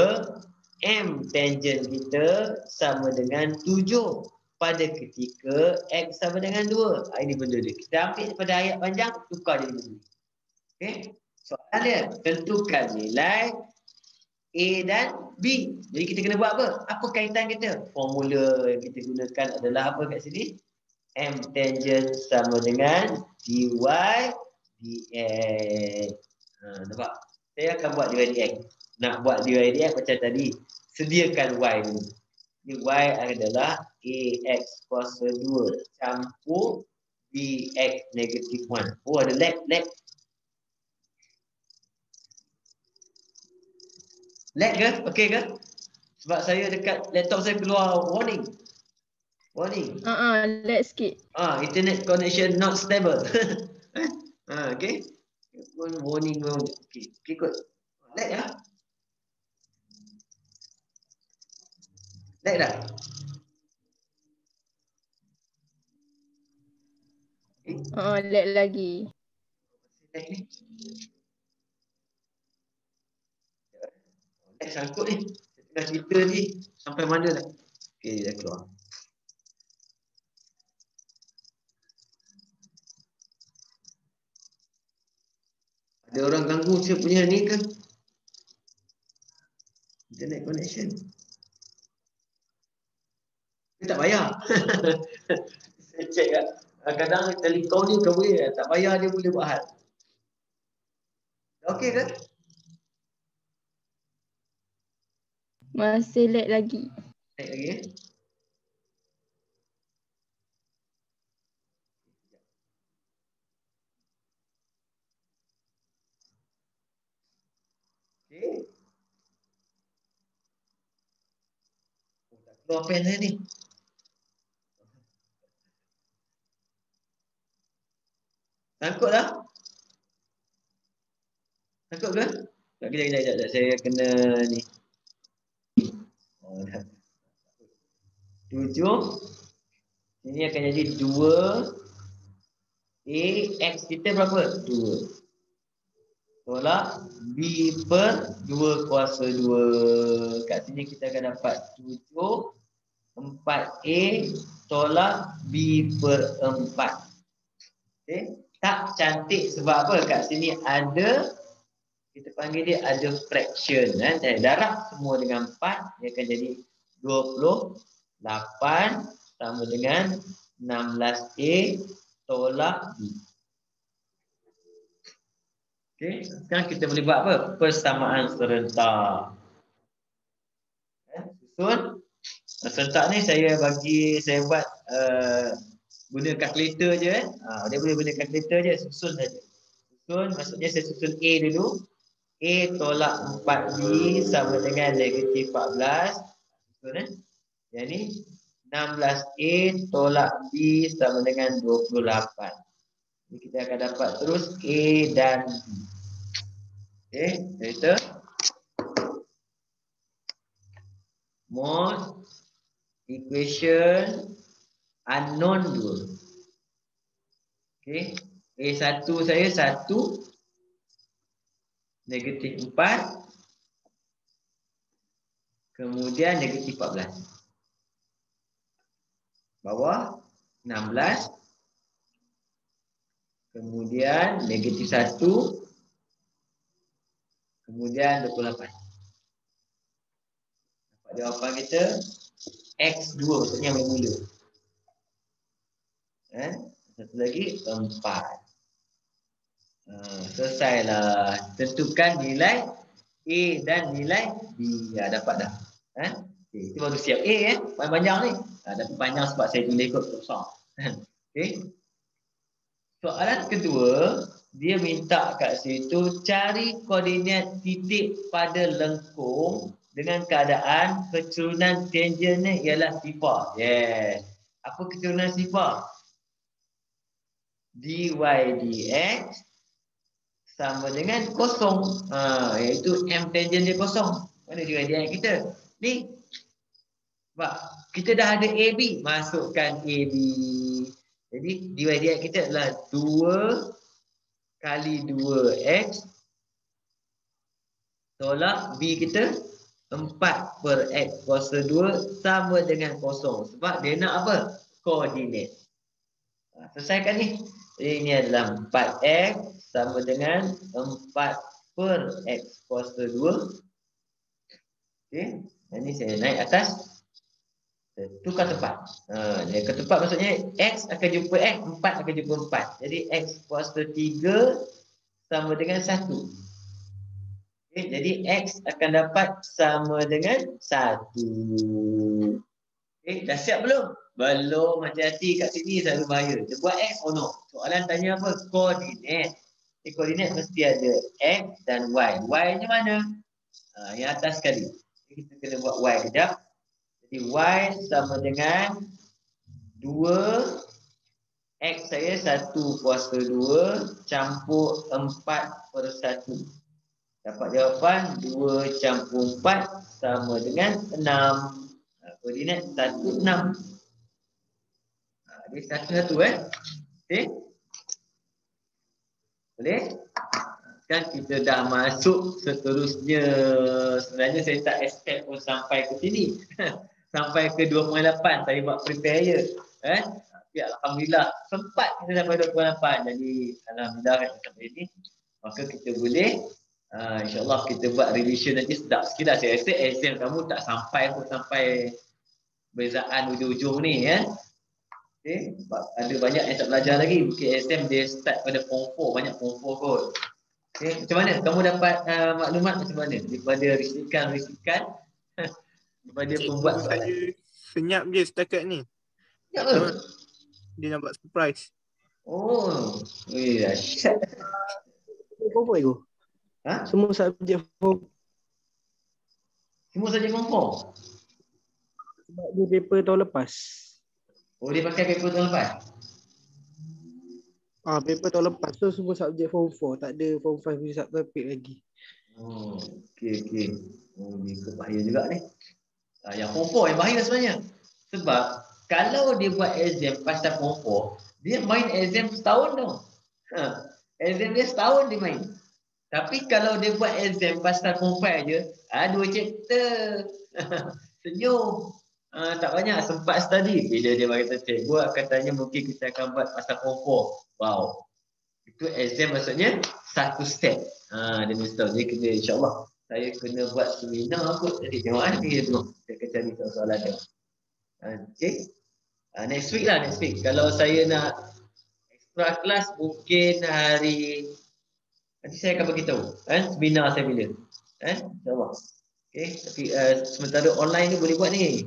M tangent kita sama dengan 7 pada ketika X sama dengan 2. Ini benda dia. Kita ambil daripada ayat panjang, tukar jadi benda. Okay. Soalan dia, tentukan nilai A dan B. Jadi kita kena buat apa? Apa kaitan kita? Formula yang kita gunakan adalah apa kat sini? M tangent sama dengan dy dx. Nampak? Saya akan buat dy dx. Nak buat dy dx macam tadi. Sediakan y dulu. Y adalah ax kuasa 2 campur bx negatif 1. Oh, ada lag. Lag ke? Okey ke? Sebab saya dekat laptop saya keluar warning. Lag sikit. Internet connection not stable. Okey. Warning. Okey kot. Lag lah. Lag dah. Lag lagi. Lag ni. Lag sangkut ni. Tengah cerita ni sampai mana dah? Okey, dah keluar. Ada orang ganggu saya punya ni ke? Internet connection. Dia tak bayar. Saya check lah. Kadang Telekom ni kau boleh tak bayar dia boleh buat hal. Okey ke? Masih lag lagi. Lag lagi. Okey. Tak keluar pen saya ni. Sangkut lah. Sangkut ke? Sekejap. Saya kena ni. 7. Ini akan jadi 2. X kita berapa? 2. Tolak B per 2 kuasa 2. Kat sini kita akan dapat 7. 4A tolak B per 4. Okay. Tak cantik sebab apa? Kat sini ada, kita panggil dia ada fraction. Saya darab semua dengan 4, dia akan jadi 28 sama dengan 16A tolak B. Okay. Sekarang kita boleh buat apa? Persamaan serentak. Susun. Serentak ni saya buat guna kalkulator je. Dia boleh guna kalkulator je, susun saja. Susun maksudnya saya susun A dulu. A tolak 4B sama dengan negatif 14. Susun Yang ni 16A tolak B sama dengan 28. Jadi kita akan dapat terus A dan B. Okey, kita mod equation unknown 2. Okey, A1 saya 1 negatif 4 kemudian negatif 14. Bawah 16 kemudian negatif 1 kemudian 28. Dapat jawapan kita X2 maksudnya bermula. Satu lagi 4. Selesailah. Tentukan nilai A dan nilai B. Dapat dah. Okay, itu baru siap A panjang ni. Tapi panjang sebab saya tulis ikut besar. Okay. Soalan kedua, dia minta kat situ cari koordinat titik pada lengkung dengan keadaan keturunan tangennya ialah sifar. Apa keturunan sifar? Dy dx sama dengan kosong. Iaitu M tangen dia kosong. Mana dy dx kita? Ni. Sebab kita dah ada AB, masukkan AB. Jadi dy dx kita adalah 2 kali 2x tolak B kita 4 per x kuasa 2 sama dengan kosong. Sebab dia nak apa? Koordinat. Selesaikan ni. Jadi ini adalah 4x sama dengan 4 per x kuasa 2 Okey. Ini saya naik atas. Tukar tempat. Dia ke tempat maksudnya X akan jumpa X, 4 akan jumpa 4. Jadi X kuasa 3 sama dengan 1. Okay, jadi X akan dapat sama dengan 1. Okay, dah siap belum? Belum, hati-hati kat sini selalu bahaya. Dia buat X or no? Soalan tanya apa? Koordinat. Koordinat mesti ada X dan Y. Y-nya mana? Yang atas sekali. Kita kena buat Y kejap. Jadi Y sama dengan 2 X saya 1 kuasa 2 campur 4/1. Dapat jawapan 2 campur 4 sama dengan 6. Koordinat 1, 6. Dia satu-satu Okey. Boleh? Kan kita dah masuk seterusnya. Sebenarnya saya tak expect pun sampai ke sini. Sampai ke 2.8 saya buat prepare je. Tapi alhamdulillah sempat kita sampai 2.8. Jadi alhamdulillah sampai ini. Maka kita boleh insyaAllah kita buat revision nanti sedap sikit lah. Saya rasa exam kamu tak sampai pun sampai bezaan ujung-ujung ni Okay. Sebab ada banyak yang tak belajar lagi. Mungkin exam dia start pada form 4. Banyak form 4 kot. Okay. Macam mana? Kamu dapat maklumat macam mana? Daripada risikan daripada pembuat soalan. Saya senyap je setakat ni. Tak apa. Dia nak buat surprise. Oh. Wih, dahsyat. Form 4 tu. Semua subjek form. Semua saja form 4. Sebab dia paper tahun lepas. Oh, dia pakai paper tahun lepas? Paper tahun lepas. So semua subjek form 4. Tak ada form 5 punya subtopik lagi. Oh, okey. Oh, ni bahaya juga ni. Yang form 4 yang bahaya sebenarnya. Sebab kalau dia buat exam pasal form 4, dia main exam setahun tau. Exam dia setahun dia main. Tapi kalau dia buat exam pasal form 5 je, 2 chapter. Senyum. Tak banyak sempat study. Bila dia bagi cikgu akan tanya mungkin kita akan buat pasal form 4. Wow. Itu exam maksudnya satu step. Dia mesti tahu. Dia kena insyaAllah. Saya kena buat seminar kot. Jadi tengok dia tu. Saya akan cari soalan dia. Okay. Next week lah. Kalau saya nak extra class mungkin hari nanti saya akan beritahu. Seminar saya bila. InsyaAllah. Okay. Tapi sementara online ni boleh buat ni.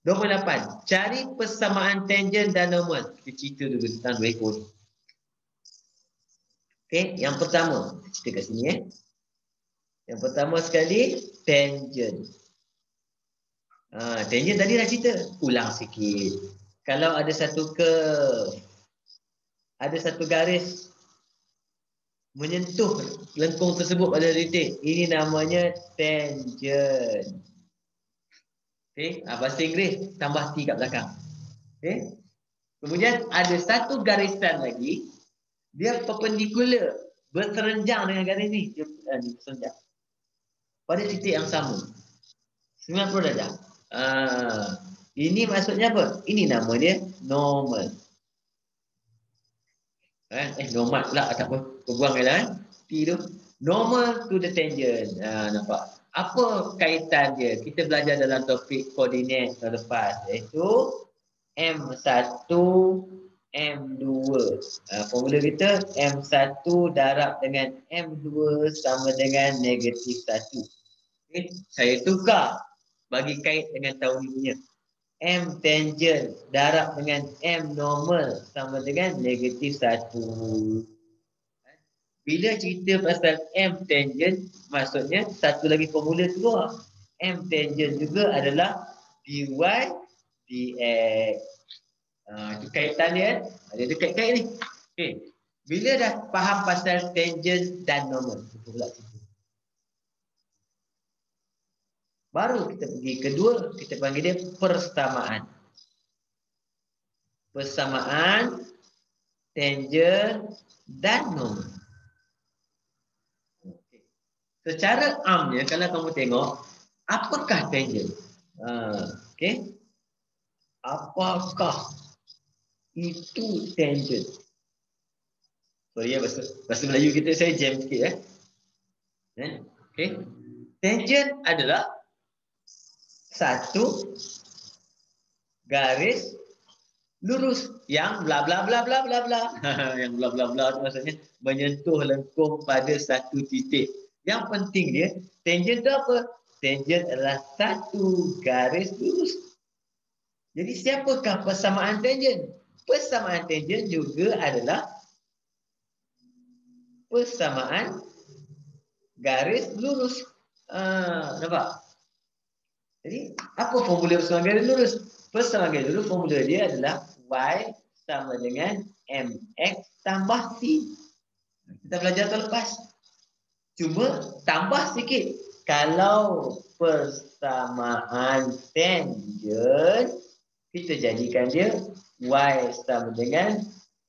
28. Cari persamaan tangent dan normal. Kita cerita dulu tentang dua ekor ni. Okay. Yang pertama. Cerita kat sini Yang pertama sekali. Tangent. Tangent tadi dah cerita. Ulang sikit. Kalau ada satu curve. Ada satu garis. Menyentuh lengkung tersebut pada titik. Ini namanya tangent. Okay. Bahasa Inggeris tambah T kat belakang. Okay. Kemudian ada satu garisan lagi. Dia perpendikular. Berserenjang dengan garis ni. Dia berserenjang. Pada titik yang sama. 90 darjah. Ini maksudnya apa? Ini nama dia normal. Normal pula. Tak apa. Berbuang lah. T tu. Normal to the tangent. Nampak? Apa kaitan dia? Kita belajar dalam topik koordinat lepas. Iaitu M1, M2. Formula kita M1 darab dengan M2 sama dengan negatif 1. Okay. Saya tukar. Bagi kait dengan tahun ni punya. M tangent darab dengan M normal sama dengan negatif 1. Bila cerita pasal M tangent, maksudnya satu lagi formula keluar. M tangent juga adalah dy dx. Itu kaitan dia. Ada kait-kait ni. Okay. Bila dah faham pasal tangent dan normal. Baru kita pergi kedua, kita panggil dia persamaan. Persamaan, tangent dan normal. Secara amnya kalau kamu tengok, apakah tangent? Okay. Apakah itu tangent? Sorry bahasa Melayu kita saya jam sikit Okay. Tangent adalah satu garis lurus yang bla bla bla bla bla bla. Yang bla bla bla tu maksudnya menyentuh lengkung pada satu titik. Yang penting dia, tangent tu apa? Tangent adalah satu garis lurus. Jadi siapakah persamaan tangent? Persamaan tangent juga adalah persamaan garis lurus. Nampak? Jadi apa formula persamaan garis lurus? Persamaan garis lurus formula dia adalah Y sama dengan MX tambah C. Kita belajar tahun lepas. Cuma tambah sikit. Kalau persamaan tangent, kita jadikan dia Y sama dengan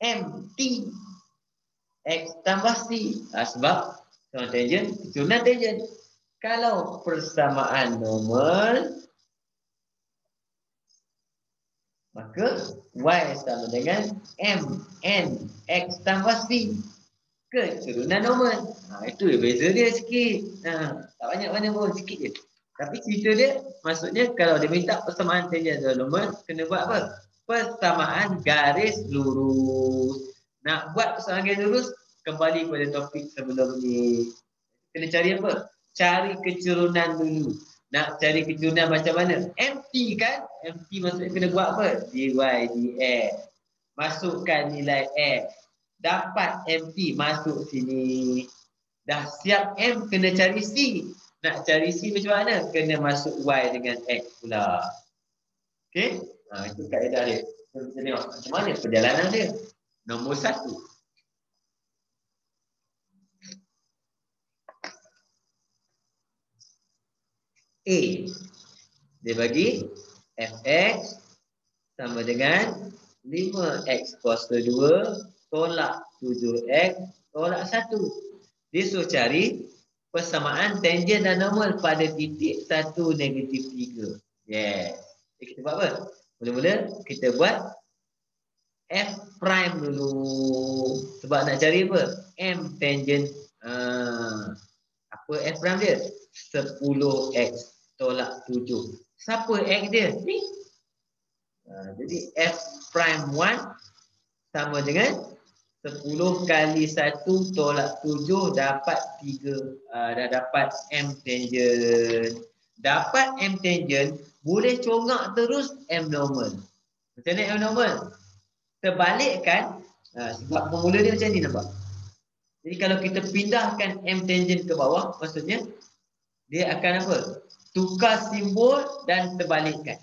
MT X tambah C. Sebab persamaan tangent, keturunan tangent. Kalau persamaan normal, maka Y sama dengan MN X tambah C. Keturunan normal. Itu beza dia sikit. Tak banyak-banyak pun, sikit je. Tapi cerita dia, maksudnya kalau dia minta persamaan tangent dan normal, kena buat apa? Persamaan garis lurus. Nak buat persamaan garis lurus, kembali pada topik sebelum ni. Kena cari apa? Cari keturunan dulu. Nak cari keturunan macam mana? MT kan? MT maksudnya kena buat apa? dy dx. Masukkan nilai X. Dapat MT, masuk sini. Dah siap M, kena cari C. Nak cari C macam mana? Kena masuk Y dengan X pula. Okey? Itu kaedah dia. Kita tengok macam mana perjalanan dia. Nombor 1. A. Dia bagi Fx sama dengan 5x kuasa 2 tolak 7x tolak 1. Dia suruh cari persamaan tangent dan normal pada titik 1, negatif 3. Yes. Jadi kita buat apa? Mula-mula kita buat F prime dulu. Sebab nak cari apa? M tangent. Apa F prime dia? 10x tolak 7. Siapa X dia? Ni. Jadi F prime 1 sama dengan 10 kali 1 tolak 7 dapat 3. Dah dapat M tangent. Dapat M tangent, boleh congak terus M normal. Macam mana M normal? Terbalikkan, sebab formula dia macam ni nampak. Jadi kalau kita pindahkan M tangent ke bawah, maksudnya dia akan apa? Tukar simbol dan terbalikkan.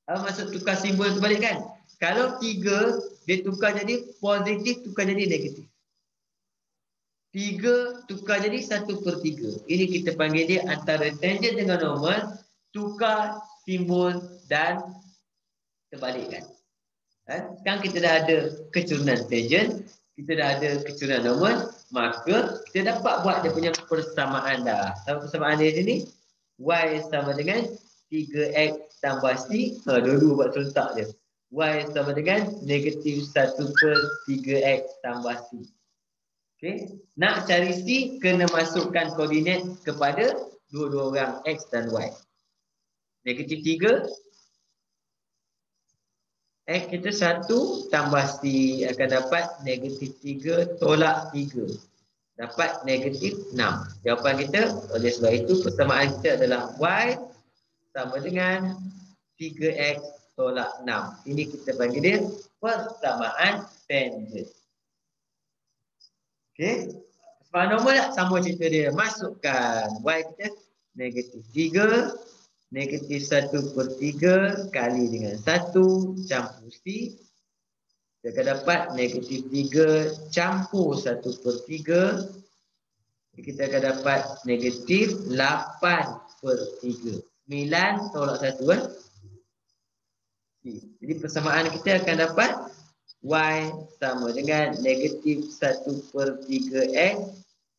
Apa maksud tukar simbol dan terbalikkan? Kalau 3, dia tukar jadi positif, tukar jadi negatif. 3 tukar jadi 1/3. Ini kita panggil dia antara tangent dengan normal, tukar simbol dan terbalikkan. Sekarang kita dah ada keturunan tangent, kita dah ada keturunan normal, maka kita dapat buat dia punya persamaan dah. Sama persamaan dia sini, Y sama dengan 3x tambah C. Dua-dua buat serentak je. Y sama dengan negatif 1/3x tambah C. Okay. Nak cari C, kena masukkan koordinat kepada dua-dua orang X dan Y. Negatif 3. X kita 1 tambah C akan dapat negatif 3 tolak 3. Dapat negatif 6. Jawapan kita, oleh sebab itu persamaan kita adalah Y sama dengan 3x tolak 6. Ini kita panggil dia persamaan tangent. Okey. Persamaan normal tak? Sama cerita dia. Masukkan Y kita negatif 3. Negatif 1/3 kali dengan 1 campur C. Kita akan dapat negatif 3 campur 1/3. Kita akan dapat negatif 8/3. 9 tolak 1 kan? Jadi persamaan kita akan dapat Y sama dengan negatif 1/3x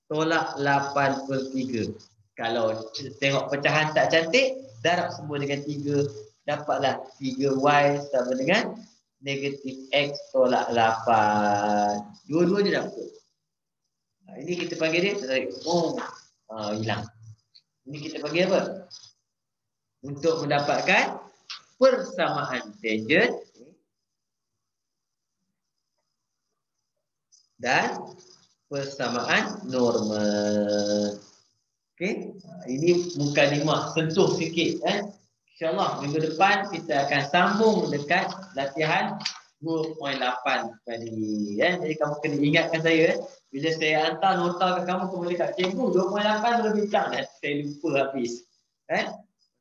tolak 8/3. Kalau tengok pecahan tak cantik, darab semua dengan 3. Dapatlah 3Y sama dengan negatif X tolak 8. Dua-dua je dapat. Ini kita panggil dia tarik. Hilang. Ini kita bagi apa? Untuk mendapatkan persamaan tangent dan persamaan normal. Okey, ini mukadimah sentuh sikit InsyaAllah minggu depan kita akan sambung dekat latihan 2.8 tadi Jadi kamu kena ingatkan saya bila saya hantar nota kat kamu boleh kat cikgu 2.8 boleh bincang saya lupa habis.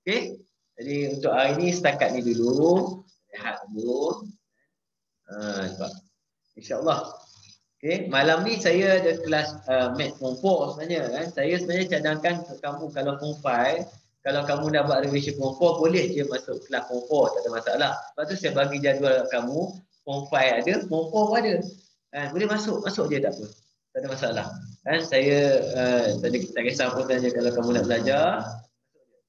Okey. Jadi untuk hari ni setakat ni dulu. Rehat dulu. InsyaAllah. Okay, malam ni saya ada kelas Math Form 4 sebenarnya Saya sebenarnya cadangkan untuk kamu kalau Form 5, kalau kamu dah buat revision Form 4 boleh je masuk kelas Form 4, tak ada masalah. Lepas tu saya bagi jadual kamu, Form 5 ada, Form 4 pun ada. Boleh masuk je tak apa. Tak ada masalah. Saya tak kisah apa saja kalau kamu nak belajar.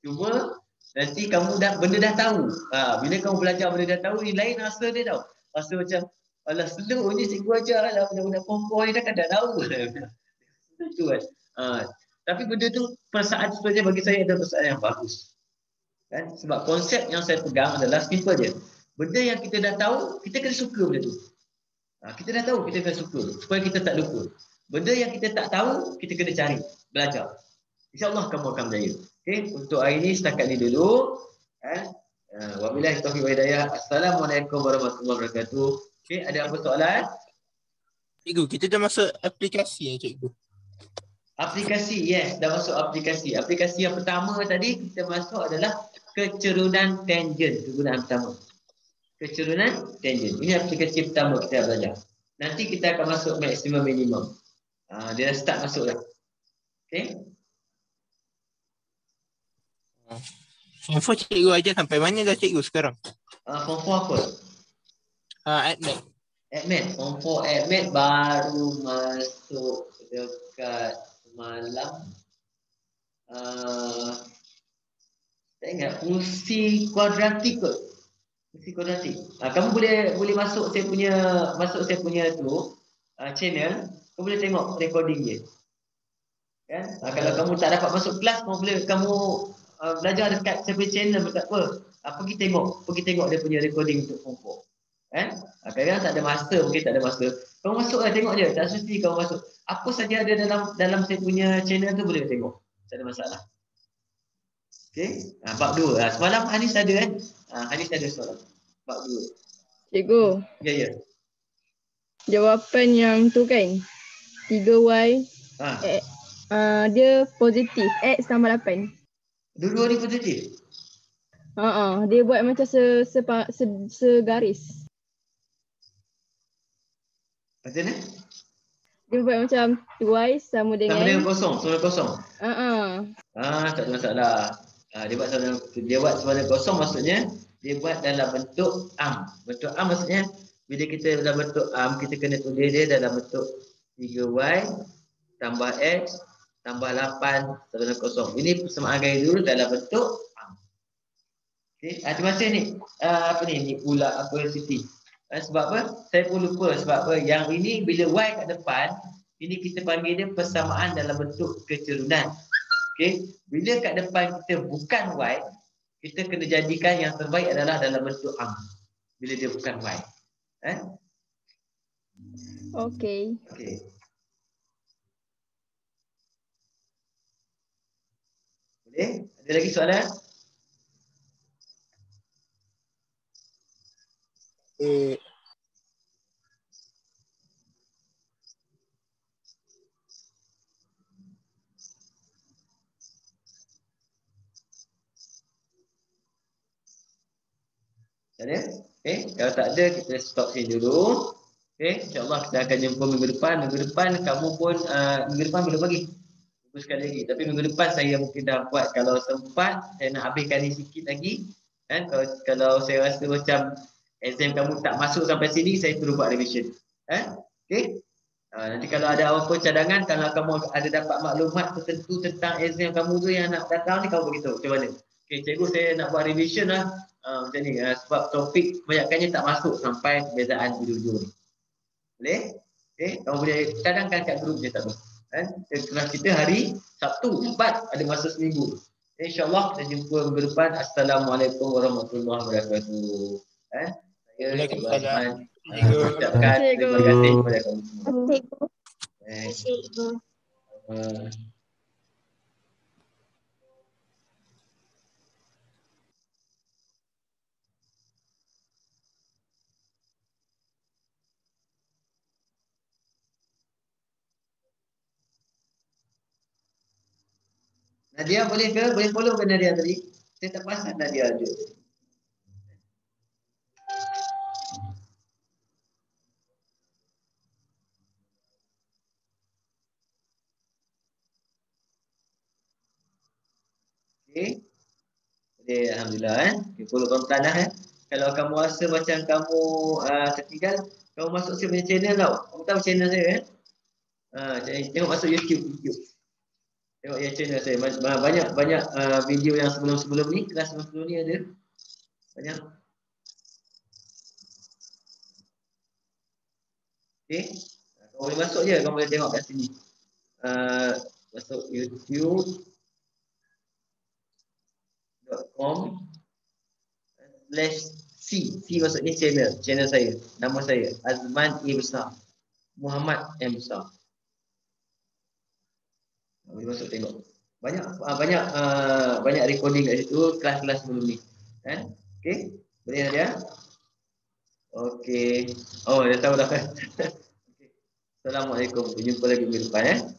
Cuma nanti kamu benda dah tahu. Bila kamu belajar benda dah tahu, ni lain rasa dia tau. Rasa macam alah slow je cikgu ajar lah budak-budak perempuan ni dah tahu. Itu kan. Tapi benda tu perasaan sebenarnya bagi saya adalah perasaan yang bagus. Sebab konsep yang saya pegang adalah simple je. Benda yang kita dah tahu, kita kena suka benda tu. Kita dah tahu, kita kena suka supaya kita tak lupa. Benda yang kita tak tahu, kita kena cari, belajar. InsyaAllah kamu akan berjaya. Okay, untuk hari ini setakat ni dulu. Wabillahi taufiq wal hidayah. Assalamualaikum warahmatullahi wabarakatuh. Okay, ada apa soalan? Cikgu, kita dah masuk aplikasi cikgu. Aplikasi, yes, dah masuk aplikasi. Aplikasi yang pertama tadi kita masuk adalah kecerunan tangent, kegunaan pertama. Kecerunan tangent. Ini aplikasi pertama kita belajar. Nanti kita akan masuk maksimum minimum. Dia dah start masuk dah. Okay. Form 4 cikgu ajar sampai mana dah cikgu sekarang? Form 4 apa? Admin. Admin. Form 4 admin baru masuk dekat malam. Tak ingat fungsi kuadratik kot. Fungsi kuadratik. Kamu boleh masuk saya punya tu channel, kamu boleh tengok recording dia. Kan? Kalau kamu tak dapat masuk kelas, kamu belajar dekat saya punya channel tak apa. Pergi tengok dia punya recording untuk form 4. Kadang-kadang tak ada masa, mungkin tak ada masa. Kamu masuk lah, tengok je. Tak mesti kamu masuk. Apa saja ada dalam saya punya channel tu boleh tengok. Tak ada masalah. Okey. Bab 2. Semalam Hanis ada kan? Hanis ada soalan. Bab 2. Cikgu, Ya. jawapan yang tu kan 3Y dia positif, X tambah 8. Dua-dua ni positif? Dia buat macam segaris. Macam mana? Dia buat macam Y sama dengan Sama dengan kosong. Tak ada masalah. Dia buat sama dengan kosong maksudnya dia buat dalam bentuk am. Bentuk am maksudnya bila kita dalam bentuk am, kita kena tulis dia dalam bentuk 3Y tambah X tambah 8 sama dengan kosong. Ini persamaan gaya dulu dalam bentuk am. Okay. Terima kasih ni. Ni pula Siti. Sebab apa? Saya pun lupa sebab apa? Yang ini bila Y kat depan, ini kita panggil dia persamaan dalam bentuk kecerunan. Okey, bila kat depan kita bukan Y, kita kena jadikan yang terbaik adalah dalam bentuk am. Bila dia bukan Y. Okey. Boleh? Ada lagi soalan? Tak ada? Kalau tak ada kita stop sini dulu. InsyaAllah kita akan jumpa minggu depan. Minggu depan kamu pun minggu depan belum lagi. Tunggu sekali lagi. Tapi minggu depan saya mungkin dah buat, kalau sempat saya nak habiskan ni sikit lagi. Kalau saya rasa macam exam kamu tak masuk sampai sini, saya perlu buat revision. Nanti kalau ada apa cadangan, kalau kamu ada dapat maklumat tertentu tentang exam kamu tu yang nak datang ni, kamu beritahu macam mana. Cikgu saya nak buat revision lah. Macam ni, sebab topik kebanyakannya tak masuk sampai perbezaan ujung-ujung ni. Boleh? Kamu boleh cadangkan kat grup je tak apa. Kelas kita hari Sabtu 4 ada masa seminggu. InsyaAllah kita jumpa minggu depan. Assalamualaikum warahmatullahi wabarakatuh. Saya Waalaikumsalam. ucapkan terima kasih kepada kamu semua. Cikgu. Nadia boleh ke? Boleh follow ke Nadia tadi? Saya tak perasan Nadia ada. Okey. Boleh, Alhamdulillah. Okay, follow konten lah. Kalau kamu rasa macam kamu tertinggal, kamu masuk saya punya channel tau. Kamu tahu channel saya tengok masuk YouTube. Tengok yang channel saya. Banyak video yang sebelum ni, kelas sebelum ni ada. Banyak. Okey. Kamu boleh masuk je, kamu boleh tengok kat sini. Masuk youtube.com/C. C maksudnya channel saya. Nama saya Azman A besar. Muhammad M besar. Boleh masuk tengok. Banyak recording kat situ, kelas-kelas sebelum ni. Okey. Boleh Nadia? Okey. Oh, dah tahu dah. Okay. Assalamualaikum. Jumpa lagi minggu depan